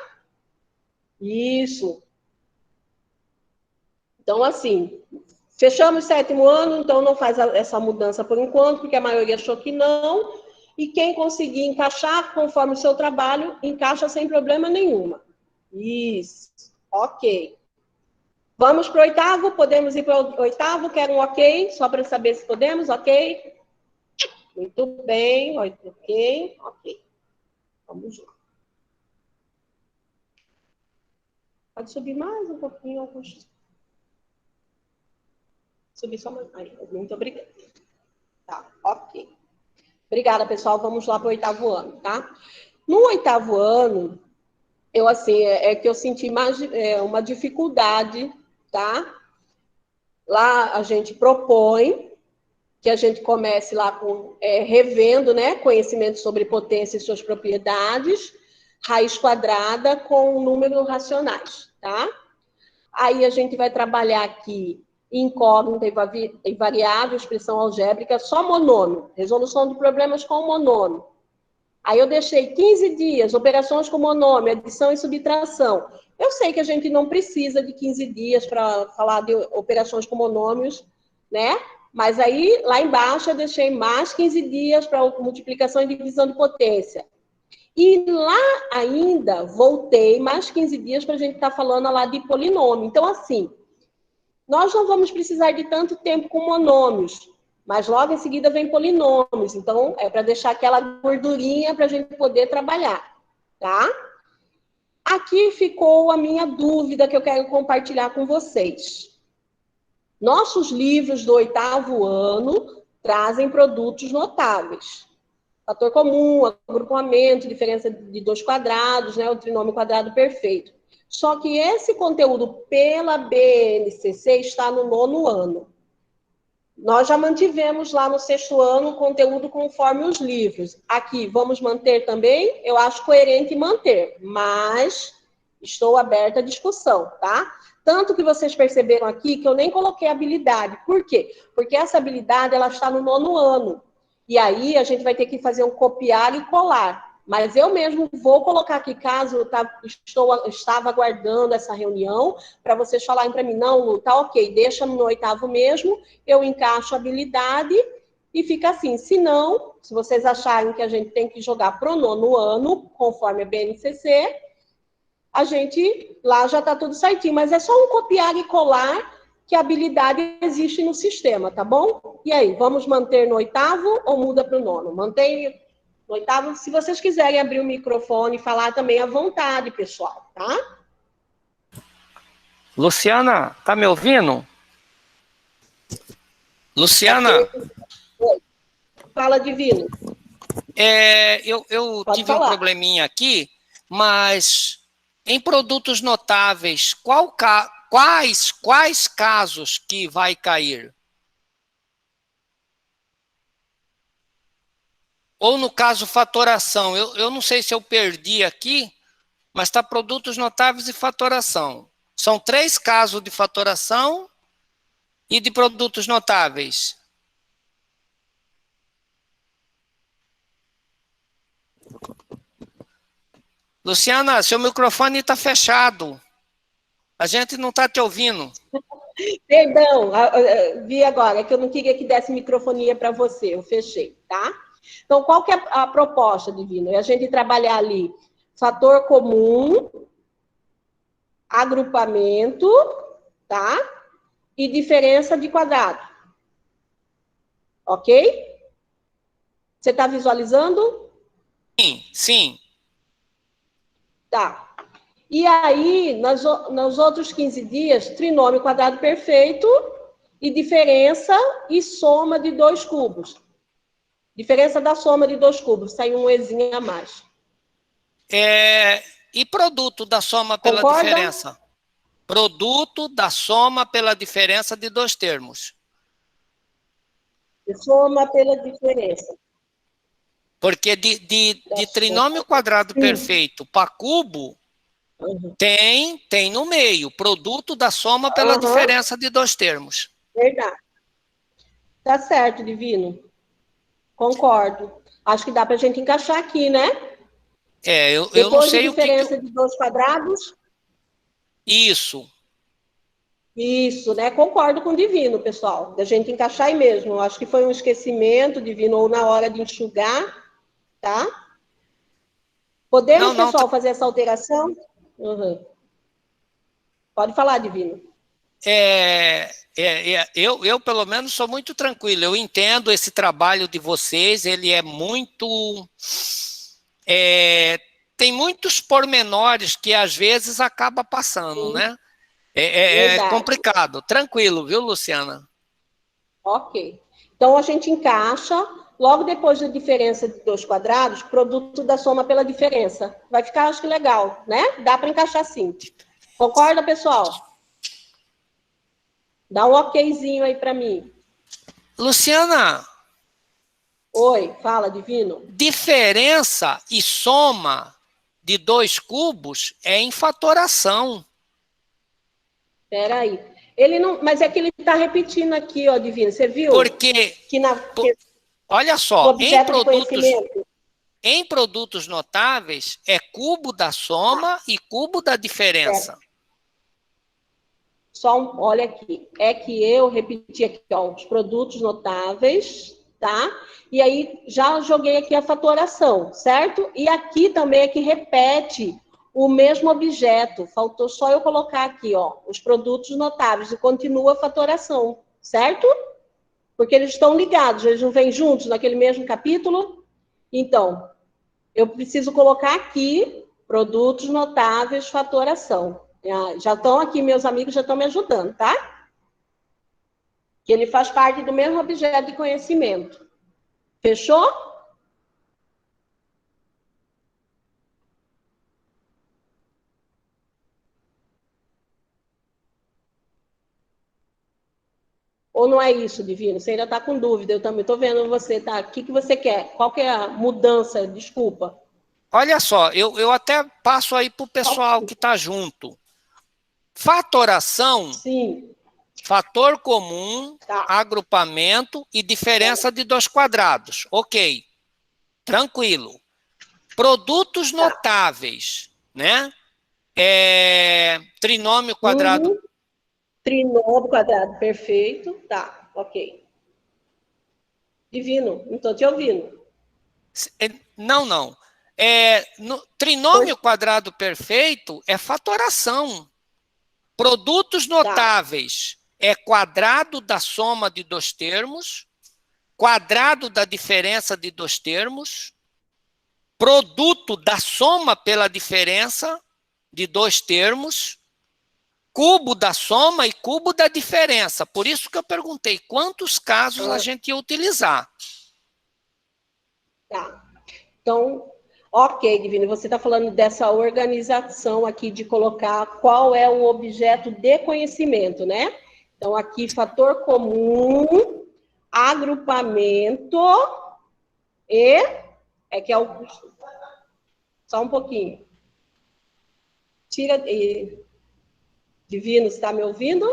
Isso. Então, assim, fechamos o 7º ano, então não faz essa mudança por enquanto, porque a maioria achou que não. E quem conseguir encaixar conforme o seu trabalho, encaixa sem problema nenhuma. Isso. Ok. Vamos para o 8º? Podemos ir para o 8º? Quero um ok, só para saber se podemos, ok? Muito bem, ok, ok. Vamos lá. Pode subir mais um pouquinho, Augusto. Subir só mais. Aí, muito obrigada. Tá, ok. Obrigada, pessoal. Vamos lá para o 8º ano, tá? No 8º ano, eu, assim, que eu senti mais uma dificuldade, tá? Lá a gente propõe que a gente comece lá com revendo, né, conhecimento sobre potência e suas propriedades, raiz quadrada com números racionais, tá? Aí a gente vai trabalhar aqui incógnita e variável, expressão algébrica, só monômio, resolução de problemas com monômio. Aí eu deixei 15 dias, operações com monômio, adição e subtração. Eu sei que a gente não precisa de 15 dias para falar de operações com monômios, né? Mas aí, lá embaixo, eu deixei mais 15 dias para multiplicação e divisão de potência. E lá ainda, voltei mais 15 dias para a gente estar falando lá de polinômio. Então, assim, nós não vamos precisar de tanto tempo com monômios, mas logo em seguida vem polinômios. Então, é para deixar aquela gordurinha para a gente poder trabalhar, tá? Aqui ficou a minha dúvida que eu quero compartilhar com vocês. Nossos livros do 8º ano trazem produtos notáveis. Fator comum, agrupamento, diferença de 2 quadrados, né, o trinômio quadrado perfeito. Só que esse conteúdo pela BNCC está no 9º ano. Nós já mantivemos lá no 6º ano o conteúdo conforme os livros. Aqui, vamos manter também? Eu acho coerente manter, mas estou aberta à discussão, tá? Tanto que vocês perceberam aqui que eu nem coloquei habilidade. Por quê? Porque essa habilidade, ela está no 9º ano. E aí, a gente vai ter que fazer um copiar e colar. Mas eu mesmo vou colocar aqui, caso eu estava aguardando essa reunião, para vocês falarem para mim, não, Lu, tá ok, deixa no 8º mesmo, eu encaixo a habilidade e fica assim. Se não, se vocês acharem que a gente tem que jogar para o 9º ano, conforme a BNCC, a gente lá já está tudo certinho, mas é só um copiar e colar que a habilidade existe no sistema, tá bom? E aí, vamos manter no 8º ou muda para o 9º? Mantém no 8º. Se vocês quiserem abrir o microfone e falar também à vontade, pessoal, tá? Luciana, tá me ouvindo? Luciana? Oi. Fala, Divino. Eu Pode tive um falar. probleminha aqui, mas em produtos notáveis, quais casos que vai cair? Ou no caso fatoração, eu não sei se eu perdi aqui, mas está produtos notáveis e fatoração. São 3 casos de fatoração e de produtos notáveis. Luciana, seu microfone está fechado. A gente não está te ouvindo. Perdão, vi agora, que eu não queria que desse microfonia para você, eu fechei, tá? Então, qual que é a proposta, Divino? É a gente trabalhar ali fator comum, agrupamento, tá? E diferença de quadrado. Ok? Você está visualizando? Sim, sim. Tá. E aí, nos outros 15 dias, trinômio quadrado perfeito e diferença e soma de 2 cubos. Diferença da soma de 2 cubos, sai um ezinho a mais. E produto da soma pela Concorda? diferença? Produto da soma pela diferença de dois termos. Soma pela diferença. Porque de trinômio quadrado perfeito para cubo, tem no meio, produto da soma pela diferença de dois termos. Verdade. Tá certo, Divino. Concordo. Acho que dá para a gente encaixar aqui, né? Eu não sei de o que... diferença de dois quadrados. Isso. Isso, né? Concordo com o Divino, pessoal. Da gente encaixar aí mesmo. Acho que foi um esquecimento, Divino, ou na hora de enxugar, tá? Podemos, Não, pessoal, fazer essa alteração? Pode falar, Divino. Eu, pelo menos, sou muito tranquilo. Eu entendo esse trabalho de vocês, ele é muito... tem muitos pormenores que, às vezes, acaba passando, né? É complicado. Tranquilo, viu, Luciana? Ok. Então, a gente encaixa, logo depois da diferença de dois quadrados, produto da soma pela diferença. Vai ficar, acho que, legal, né? Dá para encaixar sim. Concorda, pessoal? Dá um okzinho aí para mim. Luciana. Oi, fala, Divino. Diferença e soma de dois cubos é em fatoração. Espera aí. Ele não, mas é que ele está repetindo aqui, ó, Divino. Você viu? Porque, que olha o só, objeto de conhecimento. em produtos notáveis é cubo da soma e cubo da diferença. Olha aqui, é que eu repeti aqui, ó, os produtos notáveis, tá? E aí já joguei aqui a fatoração, certo? E aqui também é que repete o mesmo objeto. Faltou só eu colocar aqui, ó, os produtos notáveis e continua a fatoração, certo? Porque eles estão ligados, eles não vêm juntos naquele mesmo capítulo. Então, eu preciso colocar aqui produtos notáveis, fatoração. Já estão aqui, meus amigos já estão me ajudando, tá? Que ele faz parte do mesmo objeto de conhecimento. Fechou? Ou não é isso, Divino? Você ainda está com dúvida, eu também estou vendo você, tá? O que você quer? Qual que é a mudança? Desculpa. Olha só, eu até passo aí para o pessoal que está junto. Fatoração, sim. Fator comum, agrupamento e diferença de dois quadrados. Ok, tranquilo. Produtos notáveis, né? Trinômio quadrado. Trinômio quadrado, perfeito. Tá, ok. Divino, não estou te ouvindo. Não. Trinômio quadrado perfeito é fatoração. Produtos notáveis é quadrado da soma de dois termos, quadrado da diferença de dois termos, produto da soma pela diferença de dois termos, cubo da soma e cubo da diferença. Por isso que eu perguntei quantos casos a gente ia utilizar. Tá. Então, ok, Divino, você está falando dessa organização aqui de colocar qual é o objeto de conhecimento, né? Então, aqui, fator comum, agrupamento e... É que é o... Só um pouquinho. Divino, você está me ouvindo?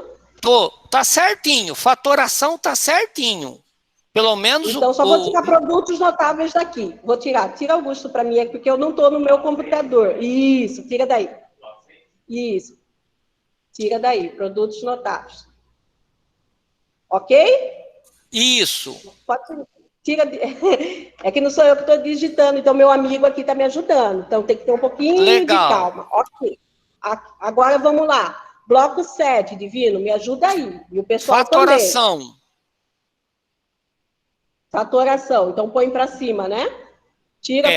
Tá certinho. Fatoração tá certinho. Pelo menos então, só vou tirar produtos notáveis daqui. Vou tirar. Tira Augusto para mim, porque eu não estou no meu computador. Isso, tira daí. Isso. Tira daí, produtos notáveis. Ok? Isso. Pode tira. É que não sou eu que estou digitando, então meu amigo aqui está me ajudando. Então tem que ter um pouquinho de calma. Ok. Agora vamos lá. Bloco 7, Divino, me ajuda aí. E o pessoal Fatoração. também. Fatoração. Então põe para cima, né? Tira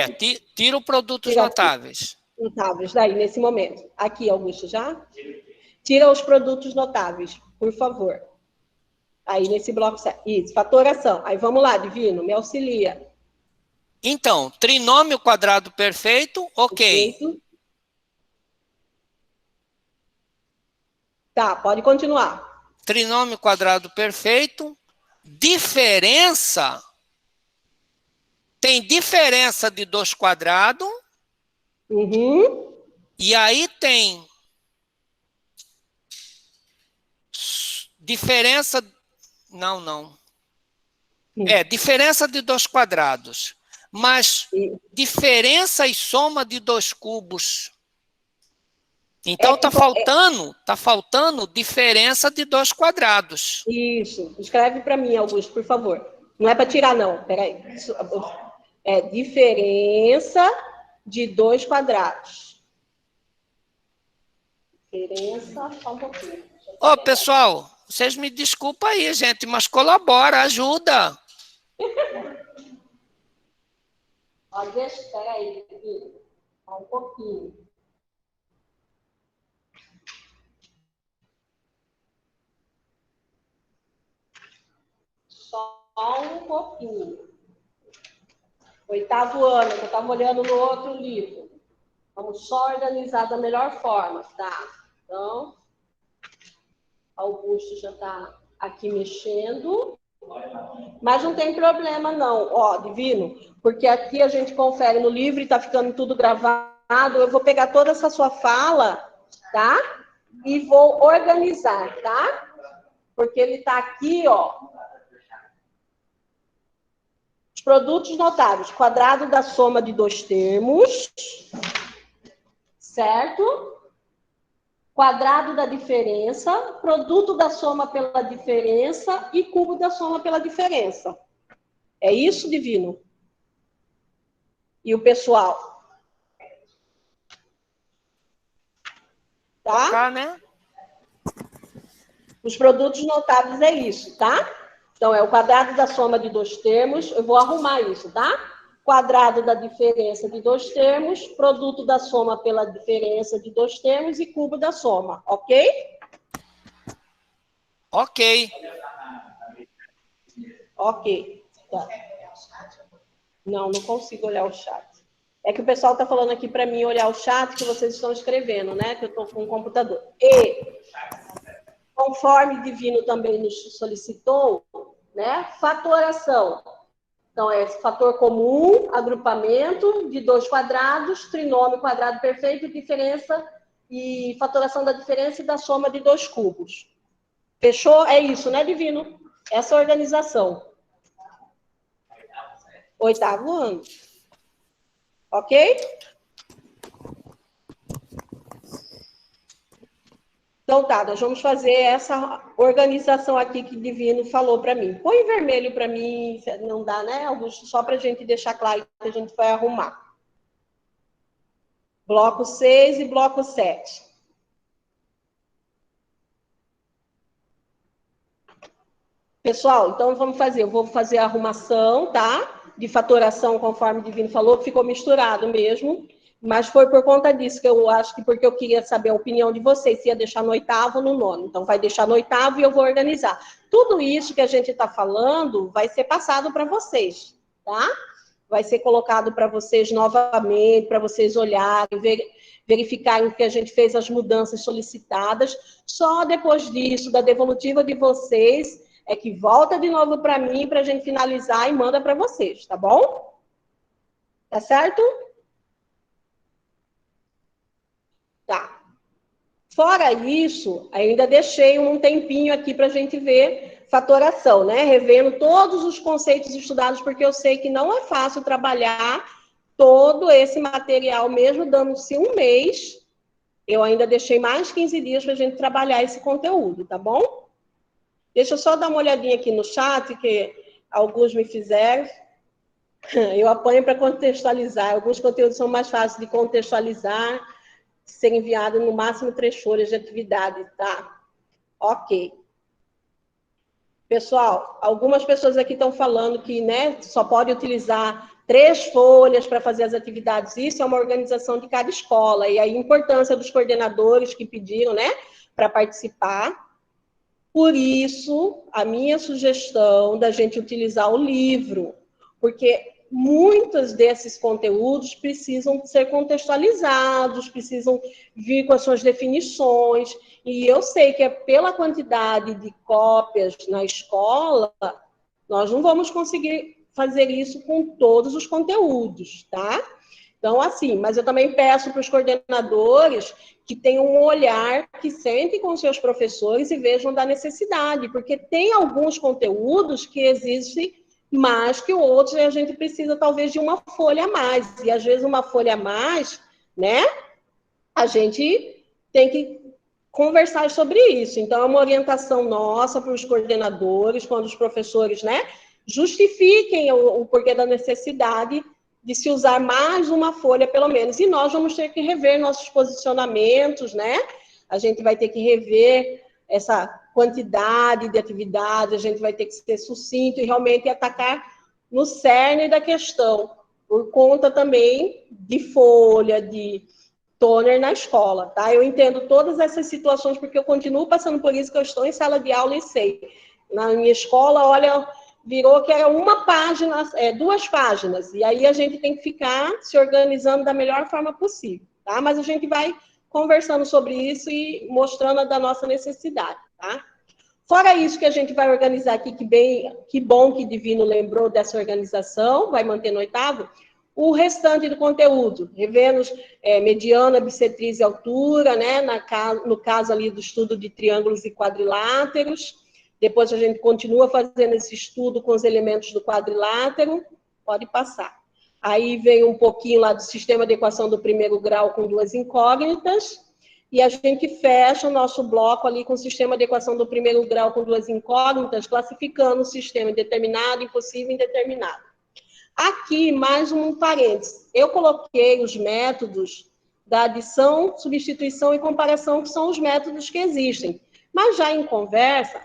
o produtos notáveis. Notáveis, daí, nesse momento. Aqui, Augusto, já? Tira os produtos notáveis, por favor. Aí, nesse bloco 7. Isso, fatoração. Aí, vamos lá, Divino, me auxilia. Então, trinômio quadrado perfeito, ok. Perfeito. Tá, pode continuar. Trinômio quadrado perfeito. Diferença. Tem diferença de 2 quadrados. Uhum. E aí tem diferença... Não. Diferença de 2 quadrados. Mas diferença e soma de 2 cubos. Então tá faltando diferença de 2 quadrados. Isso. Escreve para mim, Augusto, por favor. Não é para tirar, não. Peraí. É diferença de 2 quadrados. Diferença, só um pouquinho. Ô, pessoal, vocês me desculpem aí, gente, mas colabora, ajuda. Espera aí, só um pouquinho. Só um pouquinho. 8º ano, que eu estava olhando no outro livro. Vamos só organizar da melhor forma, tá? Então, Augusto já está aqui mexendo. Mas não tem problema, não, ó, Divino, porque aqui a gente confere no livro e está ficando tudo gravado. Eu vou pegar toda essa sua fala, tá? E vou organizar, tá? Porque ele está aqui, ó. Os produtos notáveis, quadrado da soma de 2 termos, certo? Quadrado da diferença, produto da soma pela diferença e cubo da soma pela diferença. É isso, Divino? E o pessoal? Tá? Tá, né? Os produtos notáveis é isso, tá? Então, é o quadrado da soma de 2 termos. Eu vou arrumar isso, tá? Quadrado da diferença de 2 termos, produto da soma pela diferença de 2 termos e cubo da soma, ok? Ok. Ok. Tá. Não consigo olhar o chat. É que o pessoal está falando aqui para mim olhar o chat que vocês estão escrevendo, né? Que eu estou com o computador. E, conforme Divino também nos solicitou, né? Fatoração. Então, é fator comum, agrupamento de 2 quadrados, trinômio quadrado perfeito, diferença e fatoração da diferença e da soma de 2 cubos. Fechou? É isso, né, Divino? Essa organização. 8º ano. Ok? Então tá, nós vamos fazer essa organização aqui que o Divino falou para mim. Põe em vermelho para mim, não dá, né, Augusto? Só para a gente deixar claro que a gente vai arrumar. Bloco 6 e bloco 7. Pessoal, então vamos fazer. Eu vou fazer a arrumação, tá? De fatoração, conforme o Divino falou, ficou misturado mesmo. Mas foi por conta disso que eu acho que porque eu queria saber a opinião de vocês, se ia deixar no 8º ou no 9º. Então, vai deixar no 8º e eu vou organizar. Tudo isso que a gente está falando vai ser passado para vocês, tá? Vai ser colocado para vocês novamente, para vocês olharem, verificarem que a gente fez as mudanças solicitadas. Só depois disso, da devolutiva de vocês, é que volta de novo para mim, para a gente finalizar e manda para vocês, tá bom? Tá certo? Tá. Fora isso, ainda deixei um tempinho aqui para a gente ver fatoração, né? Revendo todos os conceitos estudados, porque eu sei que não é fácil trabalhar todo esse material, mesmo dando-se um mês. Eu ainda deixei mais 15 dias para a gente trabalhar esse conteúdo, tá bom? Deixa eu só dar uma olhadinha aqui no chat, que alguns me fizeram. Eu apanho para contextualizar. Alguns conteúdos são mais fáceis de contextualizar, ser enviado no máximo 3 folhas de atividade, tá? Ok. Pessoal, algumas pessoas aqui estão falando que, né, só pode utilizar 3 folhas para fazer as atividades. Isso é uma organização de cada escola. E a importância dos coordenadores que pediram, né, para participar. Por isso, a minha sugestão da gente utilizar o livro, porque muitos desses conteúdos precisam ser contextualizados, precisam vir com as suas definições, e eu sei que é pela quantidade de cópias na escola, nós não vamos conseguir fazer isso com todos os conteúdos, tá? Então, assim, mas eu também peço para os coordenadores que tenham um olhar, que sentem com seus professores e vejam da necessidade, porque tem alguns conteúdos que existem mais que outros, e a gente precisa, talvez, de uma folha a mais. E, às vezes, uma folha a mais, né? A gente tem que conversar sobre isso. Então, é uma orientação nossa para os coordenadores, quando os professores, né, justifiquem o porquê da necessidade de se usar mais uma folha, pelo menos. E nós vamos ter que rever nossos posicionamentos, né? A gente vai ter que rever essa quantidade de atividades, a gente vai ter que ser sucinto e realmente atacar no cerne da questão, por conta também de folha, de toner na escola, tá? Eu entendo todas essas situações, porque eu continuo passando por isso, que eu estou em sala de aula e sei. Na minha escola, olha, virou que era uma página, 2 páginas, e aí a gente tem que ficar se organizando da melhor forma possível, tá? Mas a gente vai conversando sobre isso e mostrando a da nossa necessidade, tá? Fora isso que a gente vai organizar aqui, que bom que Divino lembrou dessa organização, vai manter no 8º, o restante do conteúdo, revendo mediana, bissetriz e altura, né? No caso ali do estudo de triângulos e quadriláteros. Depois a gente continua fazendo esse estudo com os elementos do quadrilátero. Pode passar. Aí vem um pouquinho lá do sistema de equação do 1º grau com 2 incógnitas. E a gente fecha o nosso bloco ali com o sistema de equação do 1º grau com 2 incógnitas, classificando o sistema indeterminado, impossível e indeterminado. Aqui, mais um parênteses. Eu coloquei os métodos da adição, substituição e comparação, que são os métodos que existem. Mas já em conversa,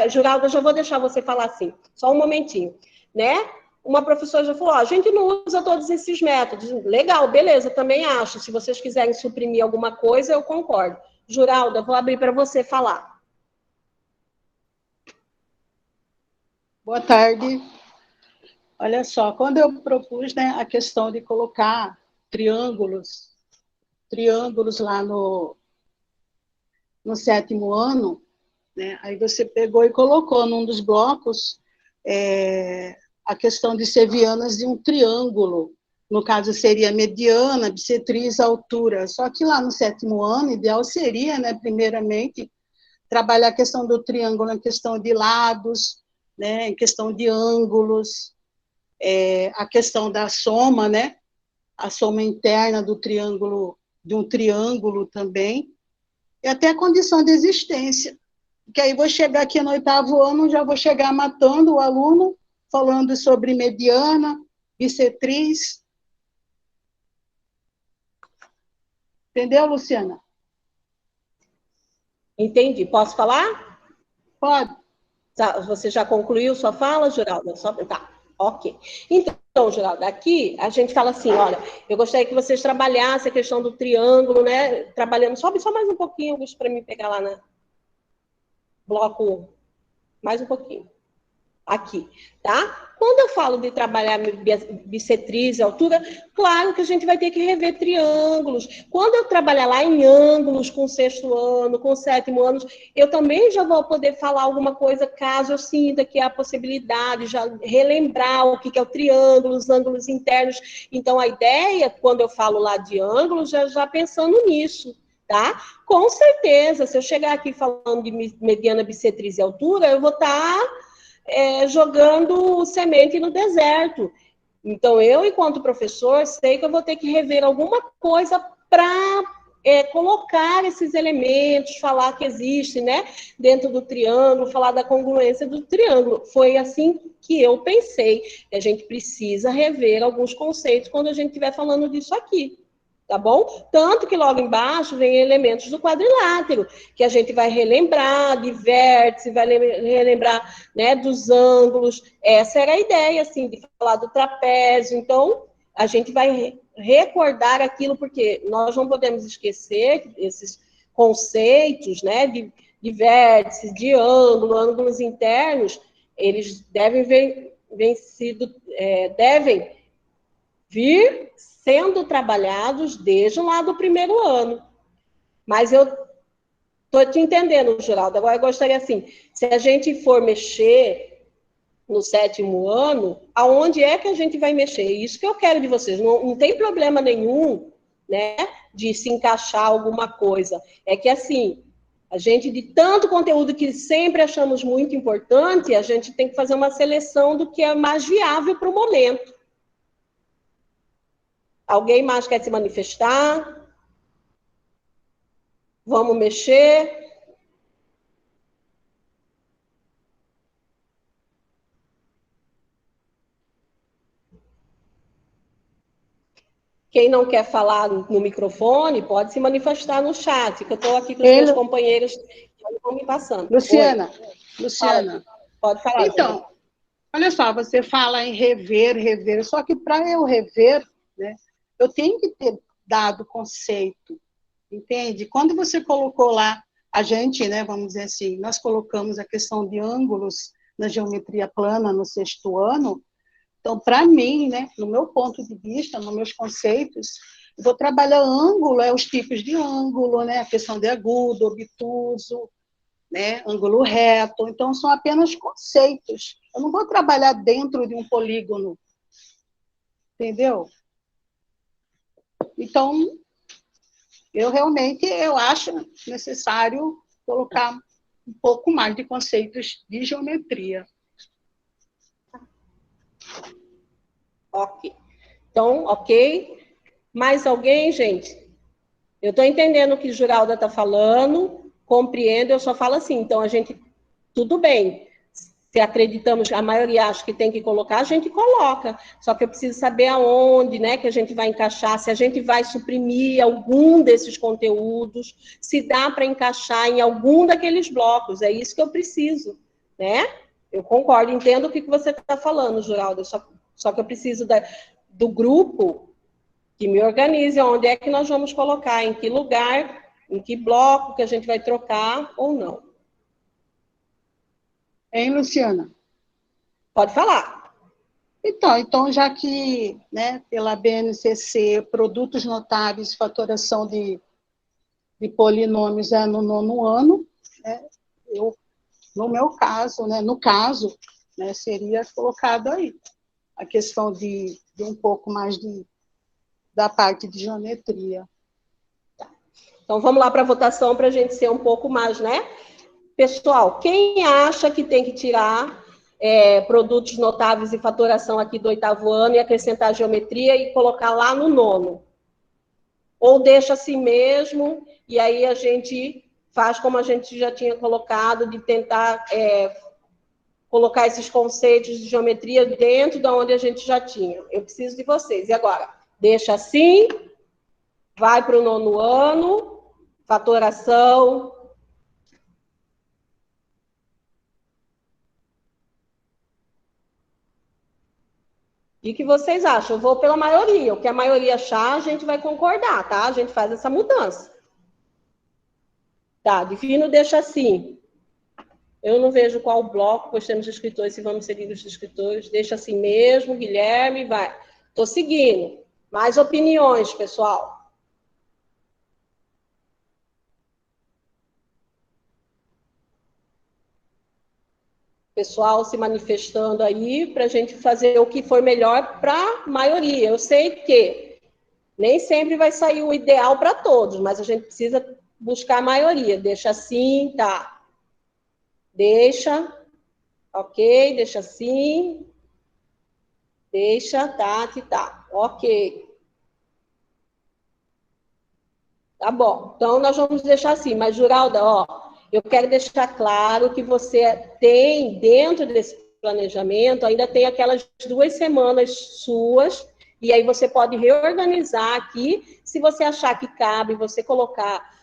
Juralda, já vou deixar você falar assim, só um momentinho, né? Uma professora já falou, a gente não usa todos esses métodos. Legal, beleza, também acho. Se vocês quiserem suprimir alguma coisa, eu concordo. Juralda, vou abrir para você falar. Boa tarde. Olha só, quando eu propus, né, a questão de colocar triângulos lá no 7º ano, né, aí você pegou e colocou num dos blocos a questão de sevianas de um triângulo. No caso, seria mediana, bissetriz, altura. Só que lá no 7º ano, ideal seria, né, primeiramente, trabalhar a questão do triângulo em questão de lados, né, em questão de ângulos, a questão da soma, né, a soma interna do triângulo, de um triângulo também, e até a condição de existência. Que aí vou chegar aqui no 8º ano, já vou chegar matando o aluno, falando sobre mediana, bissetriz. Entendeu, Luciana? Entendi. Posso falar? Pode. Tá, você já concluiu sua fala, Juralda? Tá, ok. Então, Juralda, aqui a gente fala assim, olha, eu gostaria que vocês trabalhassem a questão do triângulo, né? Trabalhando, sobe só mais um pouquinho, para me pegar lá no bloco, mais um pouquinho. Aqui, tá? Quando eu falo de trabalhar bissetriz e altura, claro que a gente vai ter que rever triângulos. Quando eu trabalhar lá em ângulos com o 6º ano, com o 7º ano, eu também já vou poder falar alguma coisa, caso eu sinta que há possibilidade, já relembrar o que é o triângulo, os ângulos internos. Então, a ideia, quando eu falo lá de ângulos, já pensando nisso, tá? Com certeza, se eu chegar aqui falando de mediana, bissetriz e altura, eu vou estar jogando semente no deserto. Então, eu, enquanto professor, sei que eu vou ter que rever alguma coisa para colocar esses elementos, falar que existe, né, dentro do triângulo, falar da congruência do triângulo. Foi assim que eu pensei. A gente precisa rever alguns conceitos quando a gente estiver falando disso aqui. Tá bom? Tanto que logo embaixo vem elementos do quadrilátero, que a gente vai relembrar de vértice, vai relembrar, né, dos ângulos. Essa era a ideia, assim, de falar do trapézio. Então, a gente vai recordar aquilo, porque nós não podemos esquecer esses conceitos, né, de vértices, de ângulo, ângulos internos, eles devem devem vir sendo trabalhados desde lá do primeiro ano. Mas eu estou te entendendo, Geraldo. Agora, eu gostaria, assim, se a gente for mexer no 7º ano, aonde é que a gente vai mexer? Isso que eu quero de vocês. Não tem problema nenhum, né, de se encaixar alguma coisa. É que, assim, a gente, de tanto conteúdo que sempre achamos muito importante, a gente tem que fazer uma seleção do que é mais viável para o momento. Alguém mais quer se manifestar? Vamos mexer? Quem não quer falar no microfone, pode se manifestar no chat, que eu estou aqui com os meus companheiros que vão me passando. Luciana, Oi. Luciana. Pode falar. Então, olha só, você fala em rever, só que para eu rever, né, eu tenho que ter dado conceito, entende? Quando você colocou lá, a gente, né, vamos dizer assim, nós colocamos a questão de ângulos na geometria plana no 6º ano. Então, para mim, né, no meu ponto de vista, nos meus conceitos, eu vou trabalhar ângulo, os tipos de ângulo, né, a questão de agudo, obtuso, né, ângulo reto. Então, são apenas conceitos. Eu não vou trabalhar dentro de um polígono, entendeu? Então, eu acho necessário colocar um pouco mais de conceitos de geometria. Ok. Então, ok. Mais alguém, gente? Eu estou entendendo o que Juralda está falando, compreendo, eu só falo assim, então a gente, tudo bem, se acreditamos, a maioria acha que tem que colocar, a gente coloca, só que eu preciso saber aonde, né, que a gente vai encaixar, se a gente vai suprimir algum desses conteúdos, se dá para encaixar em algum daqueles blocos, é isso que eu preciso, né? Eu concordo, entendo o que você está falando, Juralda, só que eu preciso do grupo que me organize onde é que nós vamos colocar, em que lugar, em que bloco que a gente vai trocar ou não. Hein, Luciana? Pode falar. Então, já que, né, pela BNCC, produtos notáveis, fatoração de polinômios é no 9º ano, né, no meu caso, né, no caso, né, seria colocado aí a questão de um pouco mais da parte de geometria. Então, vamos lá para a votação para a gente ser um pouco mais, né? Pessoal, quem acha que tem que tirar produtos notáveis e fatoração aqui do 8º ano e acrescentar geometria e colocar lá no 9º? Ou deixa assim mesmo, e aí a gente faz como a gente já tinha colocado, de tentar colocar esses conceitos de geometria dentro de onde a gente já tinha. Eu preciso de vocês. E agora? Deixa assim, vai para o 9º ano, fatoração. E o que vocês acham? Eu vou pela maioria. O que a maioria achar, a gente vai concordar, tá? A gente faz essa mudança. Tá, Divino deixa assim. Eu não vejo qual bloco, pois temos escritores, se vamos seguir os escritores. Deixa assim mesmo, Guilherme, vai. Estou seguindo. Mais opiniões, pessoal. Pessoal se manifestando aí para a gente fazer o que for melhor para a maioria. Eu sei que nem sempre vai sair o ideal para todos, mas a gente precisa buscar a maioria. Deixa assim, tá. Deixa, ok, deixa assim. Deixa, tá. Ok. Tá bom. Então, nós vamos deixar assim. Mas, Juralda, ó, eu quero deixar claro que você tem, dentro desse planejamento, ainda tem aquelas 2 semanas suas, e aí você pode reorganizar aqui, se você achar que cabe você colocar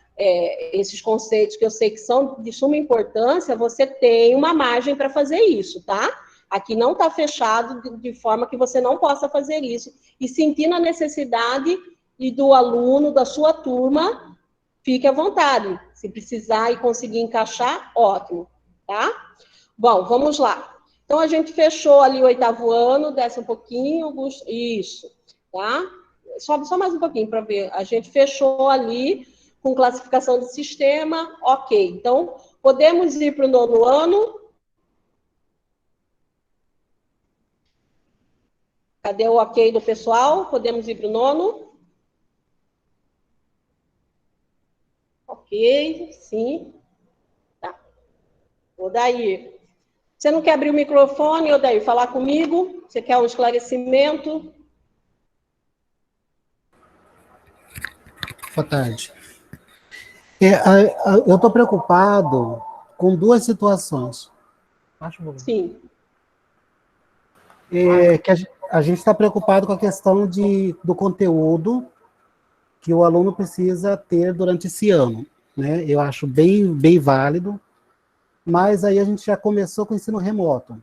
esses conceitos que eu sei que são de suma importância, você tem uma margem para fazer isso, tá? Aqui não está fechado de forma que você não possa fazer isso. E sentindo a necessidade e do aluno, da sua turma, fique à vontade. Se precisar e conseguir encaixar, ótimo, tá? Bom, vamos lá. Então, a gente fechou ali o 8º ano, desce um pouquinho, Augusto, isso, tá? Só mais um pouquinho para ver. A gente fechou ali com classificação de sistema, ok. Então, podemos ir para o 9º ano. Cadê o ok do pessoal? Podemos ir para o 9º? Ok, sim. Tá. Odair, você não quer abrir o microfone, Odair, falar comigo? Você quer um esclarecimento? Boa tarde. Eu estou preocupado com duas situações. Sim. Que a gente está preocupado com a questão do conteúdo que o aluno precisa ter durante esse ano, né? Eu acho bem, bem válido, mas aí a gente já começou com o ensino remoto.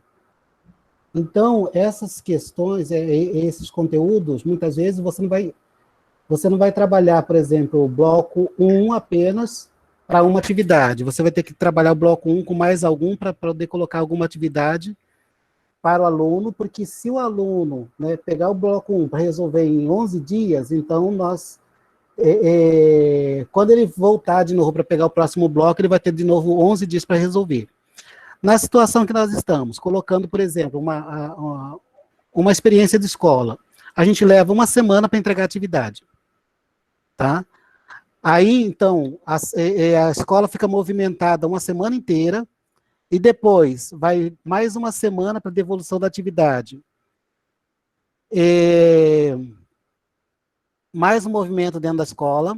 Então, essas questões, esses conteúdos, muitas vezes você não vai trabalhar, por exemplo, o bloco 1 apenas para uma atividade. Você vai ter que trabalhar o bloco 1 com mais algum para poder colocar alguma atividade para o aluno, porque se o aluno, né, pegar o bloco 1 para resolver em 11 dias, então quando ele voltar de novo para pegar o próximo bloco, ele vai ter de novo 11 dias para resolver. Na situação que nós estamos, colocando, por exemplo, uma experiência de escola, a gente leva uma semana para entregar a atividade. Tá? Aí, então, a escola fica movimentada uma semana inteira e depois vai mais uma semana para devolução da atividade. Mais um movimento dentro da escola,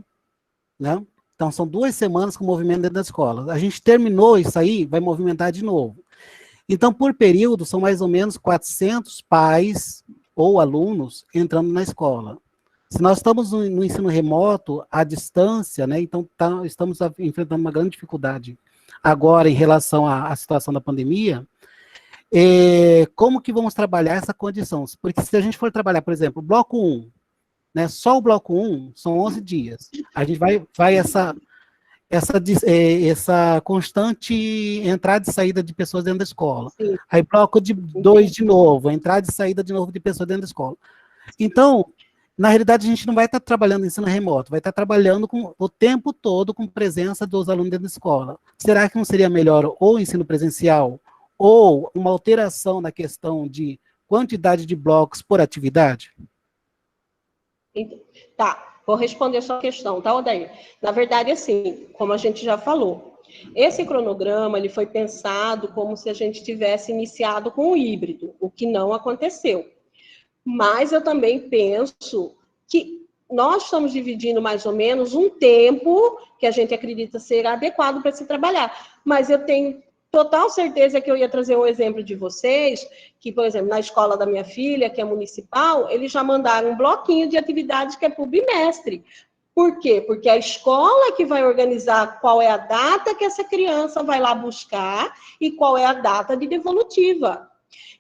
né? Então, são 2 semanas com movimento dentro da escola. A gente terminou isso aí, vai movimentar de novo. Então, por período, são mais ou menos 400 pais ou alunos entrando na escola. Se nós estamos no ensino remoto, à distância, né, então estamos enfrentando uma grande dificuldade agora em relação à situação da pandemia, como que vamos trabalhar essa condição? Porque se a gente for trabalhar, por exemplo, o bloco 1, né, só o bloco 1 são 11 dias. A gente vai essa constante entrada e saída de pessoas dentro da escola. Sim. Aí bloco de 2 de novo, entrada e saída de novo de pessoas dentro da escola. Então, na realidade, a gente não vai estar trabalhando em ensino remoto, vai estar trabalhando o tempo todo com presença dos alunos dentro da escola. Será que não seria melhor ou ensino presencial ou uma alteração na questão de quantidade de blocos por atividade? Tá, vou responder a sua questão, tá, Odair? Na verdade, assim, como a gente já falou, esse cronograma ele foi pensado como se a gente tivesse iniciado com o híbrido, o que não aconteceu. Mas eu também penso que nós estamos dividindo mais ou menos um tempo que a gente acredita ser adequado para se trabalhar. Mas eu tenho total certeza que eu ia trazer um exemplo de vocês, que, por exemplo, na escola da minha filha, que é municipal, eles já mandaram um bloquinho de atividades que é para o bimestre. Por quê? Porque a escola que vai organizar qual é a data que essa criança vai lá buscar e qual é a data de devolutiva.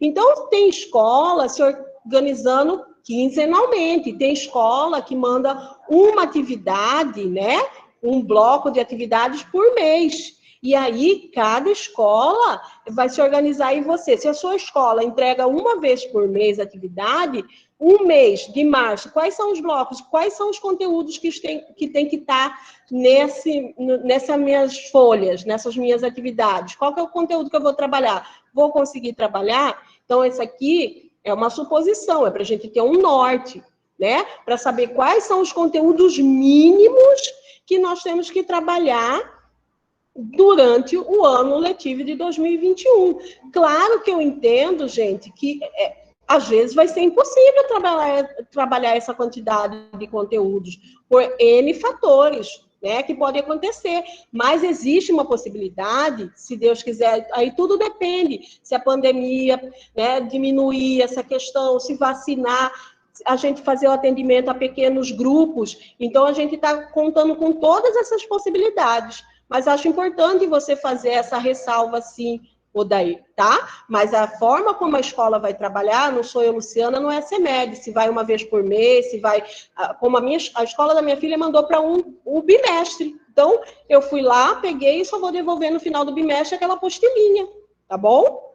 Então, tem escola se organizando quinzenalmente, tem escola que manda uma atividade, né? Um bloco de atividades por mês. E aí, cada escola vai se organizar em você. Se a sua escola entrega uma vez por mês atividade, um mês de março, quais são os blocos, quais são os conteúdos que tem que estar nessas minhas folhas, nessas minhas atividades? Qual que é o conteúdo que eu vou trabalhar? Vou conseguir trabalhar? Então, esse aqui é uma suposição, é para a gente ter um norte, né? Para saber quais são os conteúdos mínimos que nós temos que trabalhar durante o ano letivo de 2021. Claro que eu entendo, gente, que às vezes vai ser impossível trabalhar essa quantidade de conteúdos por N fatores, né, que podem acontecer, mas existe uma possibilidade, se Deus quiser, aí tudo depende, se a pandemia, né, diminuir essa questão, se vacinar, a gente fazer o atendimento a pequenos grupos, então a gente está contando com todas essas possibilidades, mas acho importante você fazer essa ressalva assim, Odair, tá? Mas a forma como a escola vai trabalhar, não sou eu, Luciana, não é a CEMED, se vai uma vez por mês, se vai... Como a escola da minha filha mandou para um bimestre. Então, eu fui lá, peguei e só vou devolver no final do bimestre aquela apostilinha, tá bom?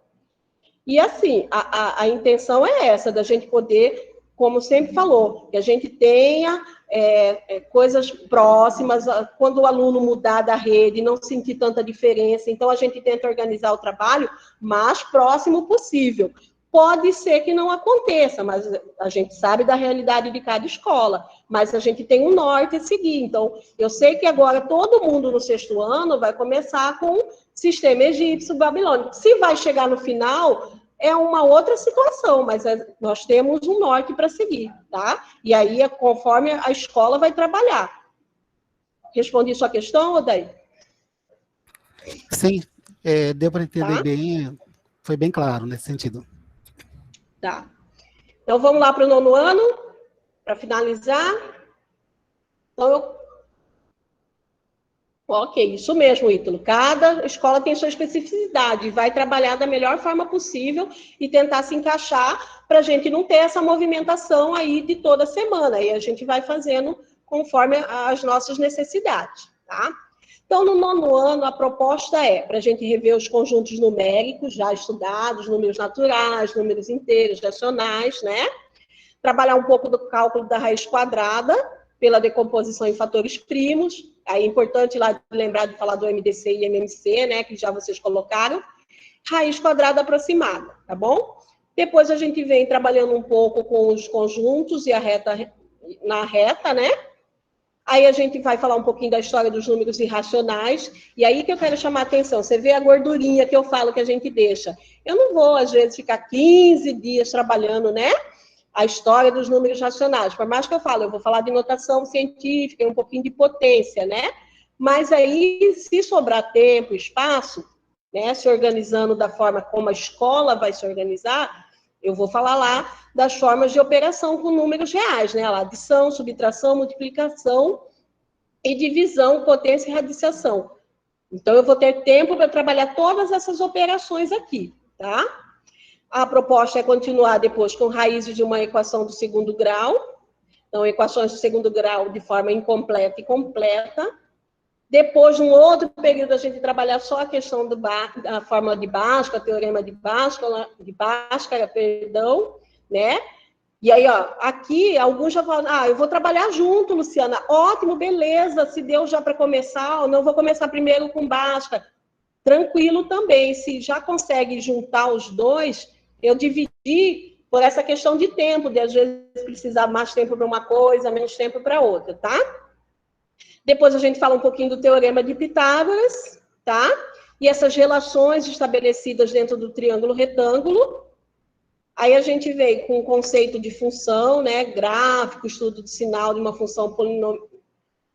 E assim, a intenção é essa, da gente poder, como sempre falou, que a gente tenha coisas próximas, quando o aluno mudar da rede, não sentir tanta diferença. Então, a gente tenta organizar o trabalho mais próximo possível. Pode ser que não aconteça, mas a gente sabe da realidade de cada escola, mas a gente tem um norte a seguir. Então, eu sei que agora todo mundo no 6º ano vai começar com o sistema egípcio babilônico. Se vai chegar no final, é uma outra situação, mas nós temos um norte para seguir, tá? E aí é conforme a escola vai trabalhar. Respondi sua questão, Odair? Sim, deu para entender Tá? bem, foi bem claro nesse sentido. Tá. Então, vamos lá para o 9º ano, para finalizar. Então, ok, isso mesmo, Ítalo. Cada escola tem sua especificidade, vai trabalhar da melhor forma possível e tentar se encaixar para a gente não ter essa movimentação aí de toda semana. E a gente vai fazendo conforme as nossas necessidades, tá? Então, no 9º ano, a proposta é para a gente rever os conjuntos numéricos já estudados, números naturais, números inteiros, racionais, né? Trabalhar um pouco do cálculo da raiz quadrada, pela decomposição em fatores primos. Aí é importante lá lembrar de falar do MDC e MMC, né, que já vocês colocaram. Raiz quadrada aproximada, tá bom? Depois a gente vem trabalhando um pouco com os conjuntos e a reta, na reta, né? Aí a gente vai falar um pouquinho da história dos números irracionais, e aí que eu quero chamar a atenção, você vê a gordurinha que eu falo que a gente deixa. Eu não vou, às vezes, ficar 15 dias trabalhando, né? A história dos números racionais. Por mais que eu fale, eu vou falar de notação científica e um pouquinho de potência, né? Mas aí, se sobrar tempo, espaço, né, se organizando da forma como a escola vai se organizar, eu vou falar lá das formas de operação com números reais, né? Lá, adição, subtração, multiplicação e divisão, potência e radiciação. Então, eu vou ter tempo para trabalhar todas essas operações aqui, tá? A proposta é continuar depois com raízes de uma equação do 2º grau. Então, equações do 2º grau de forma incompleta e completa. Depois, num outro período, a gente trabalhar só a questão da fórmula de Bhaskara, teorema de Bhaskara, perdão, né? E aí, ó, aqui, alguns já falam, eu vou trabalhar junto, Luciana. Ótimo, beleza, se deu já para começar, ou não vou começar primeiro com Bhaskara. Tranquilo também, se já consegue juntar os dois, eu dividi por essa questão de tempo, de às vezes precisar mais tempo para uma coisa, menos tempo para outra, tá? Depois a gente fala um pouquinho do teorema de Pitágoras, tá? E essas relações estabelecidas dentro do triângulo retângulo. Aí a gente veio com o conceito de função, né? Gráfico, estudo de sinal de uma função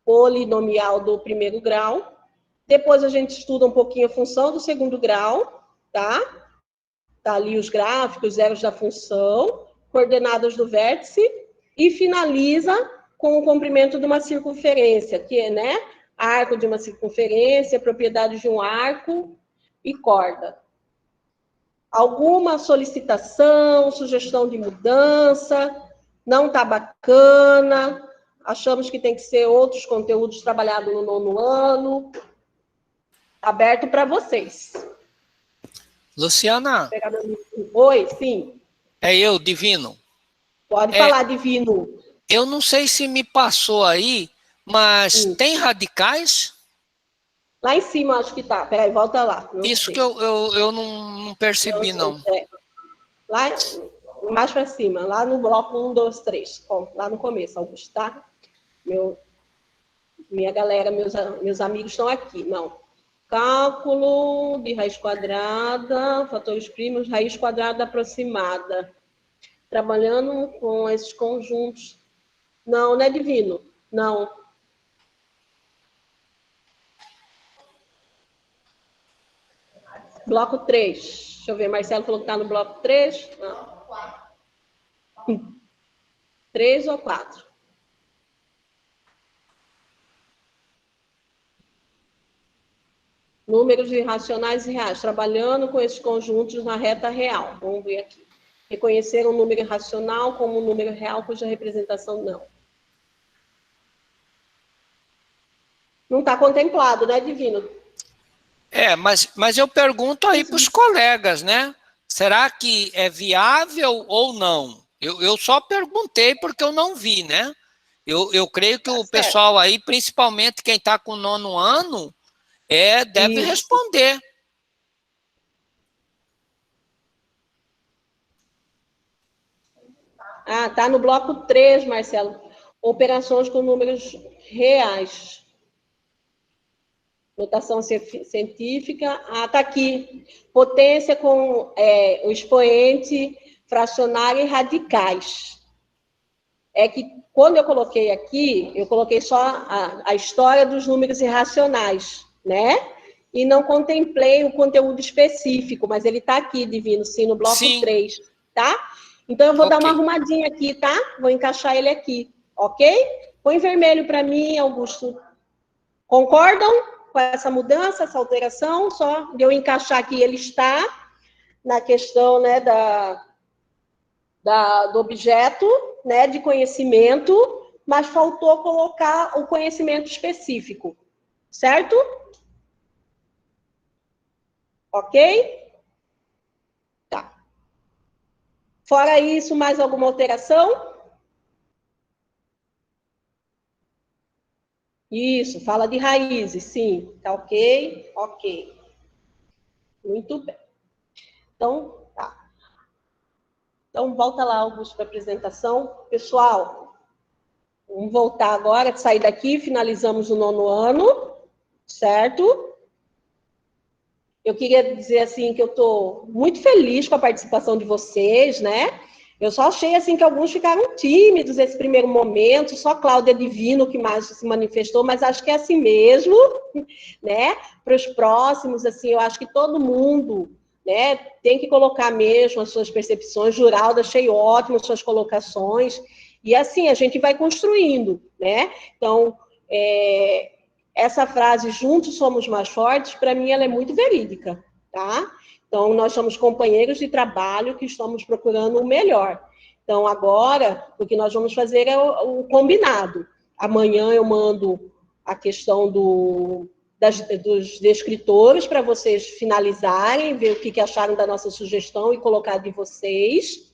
polinomial do 1º grau. Depois a gente estuda um pouquinho a função do 2º grau, tá? Tá ali os gráficos, zeros da função, coordenadas do vértice, e finaliza com o comprimento de uma circunferência, que é, né, arco de uma circunferência, propriedades de um arco e corda. Alguma solicitação, sugestão de mudança, não está bacana, achamos que tem que ser outros conteúdos trabalhados no 9º ano, aberto para vocês. Luciana. Oi, sim. É eu, Divino. Pode falar, Divino. Eu não sei se me passou aí, mas tem radicais? Lá em cima, acho que tá. Peraí, volta lá. Isso sei. Que eu não percebi, não. Lá, mais para cima, lá no bloco 1, 2, 3. Lá no começo, Augusto, tá? Minha galera, meus amigos estão aqui. Não. Cálculo de raiz quadrada, fatores primos, raiz quadrada aproximada. Trabalhando com esses conjuntos. Não, não é Divino. Não. Bloco 3. Deixa eu ver, Marcelo falou que está no bloco 3. Não. 3 ou 4? Números irracionais e reais. Trabalhando com esses conjuntos na reta real. Vamos ver aqui. Reconhecer um número irracional como um número real cuja representação não. Não está contemplado, né, Divino? Mas eu pergunto aí para os colegas, né? Será que é viável ou não? Eu só perguntei porque eu não vi, né? Eu creio que o pessoal aí, principalmente quem está com o 9º ano, deve responder. Ah, tá no bloco 3, Marcelo. Operações com números reais. Notação científica. Ah, tá aqui. Potência com o expoente, fracionário e radicais. É que quando eu coloquei aqui, eu coloquei só a história dos números irracionais, né? E não contemplei o conteúdo específico, mas ele está aqui, Divino, sim, no bloco 3, tá? Então, eu vou dar uma arrumadinha aqui, tá? Vou encaixar ele aqui, ok? Põe vermelho para mim, Augusto. Concordam com essa mudança, essa alteração? Só de eu encaixar aqui, ele está na questão, né, do objeto, né, de conhecimento, mas faltou colocar o conhecimento específico, certo? Ok? Tá. Fora isso, mais alguma alteração? Isso, fala de raízes, sim. Tá ok? Ok. Muito bem. Então, tá. Então, volta lá, Augusto, para a apresentação. Pessoal, vamos voltar agora, sair daqui, finalizamos o 9º ano, certo? Eu queria dizer, assim, que eu estou muito feliz com a participação de vocês, né? Eu só achei, assim, que alguns ficaram tímidos nesse primeiro momento, só Cláudia Divino que mais se manifestou, mas acho que é assim mesmo, né? Para os próximos, assim, eu acho que todo mundo, né, tem que colocar mesmo as suas percepções. Juralda, achei ótimo as suas colocações, e assim, a gente vai construindo, né? Então, essa frase, juntos somos mais fortes, para mim ela é muito verídica, tá? Então, nós somos companheiros de trabalho que estamos procurando o melhor. Então, agora, o que nós vamos fazer é o combinado. Amanhã eu mando a questão dos descritores para vocês finalizarem, ver o que acharam da nossa sugestão e colocar de vocês.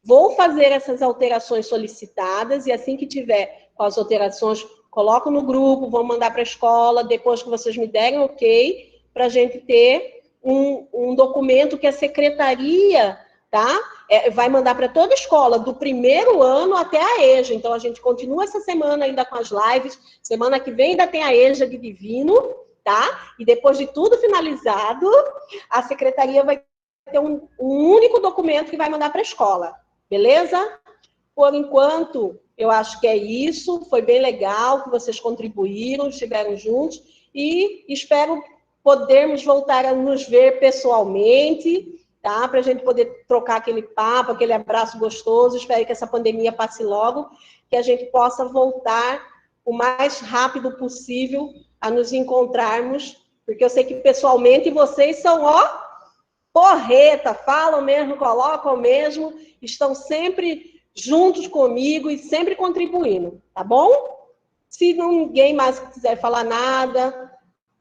Vou fazer essas alterações solicitadas e assim que tiver com as alterações, coloco no grupo, vou mandar para a escola, depois que vocês me derem ok, para a gente ter um documento que a secretaria, tá? Vai mandar para toda a escola, do 1º ano até a EJA. Então, a gente continua essa semana ainda com as lives, semana que vem ainda tem a EJA de Divino, tá? E depois de tudo finalizado, a secretaria vai ter um único documento que vai mandar para a escola, beleza? Por enquanto, eu acho que é isso. Foi bem legal que vocês contribuíram, estiveram juntos, e espero podermos voltar a nos ver pessoalmente, tá? Para a gente poder trocar aquele papo, aquele abraço gostoso. Espero que essa pandemia passe logo, que a gente possa voltar o mais rápido possível a nos encontrarmos, porque eu sei que pessoalmente vocês são, porreta, falam mesmo, colocam mesmo, estão sempre juntos comigo e sempre contribuindo, tá bom? Se ninguém mais quiser falar nada,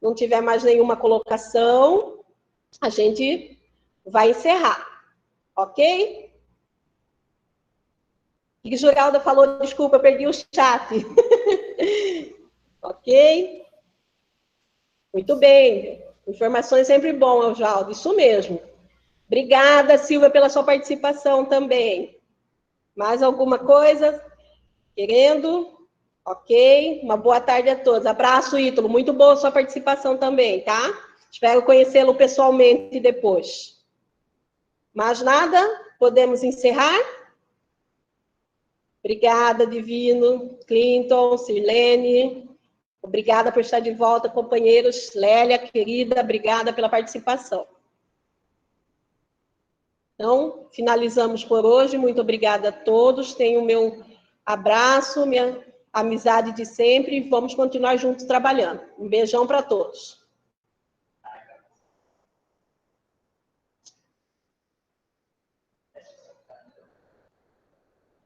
não tiver mais nenhuma colocação, a gente vai encerrar, ok? O que Juralda falou, desculpa, eu perdi o chat. Ok? Muito bem. Informações sempre bom, Aljaldo, isso mesmo. Obrigada, Silvia, pela sua participação também. Mais alguma coisa? Querendo? Ok. Uma boa tarde a todos. Abraço, Ítalo. Muito boa a sua participação também, tá? Espero conhecê-lo pessoalmente depois. Mais nada? Podemos encerrar? Obrigada, Divino, Clinton, Sirlene. Obrigada por estar de volta, companheiros. Lélia, querida, obrigada pela participação. Então, finalizamos por hoje. Muito obrigada a todos. Tenho o meu abraço, minha amizade de sempre. Vamos continuar juntos trabalhando. Um beijão para todos.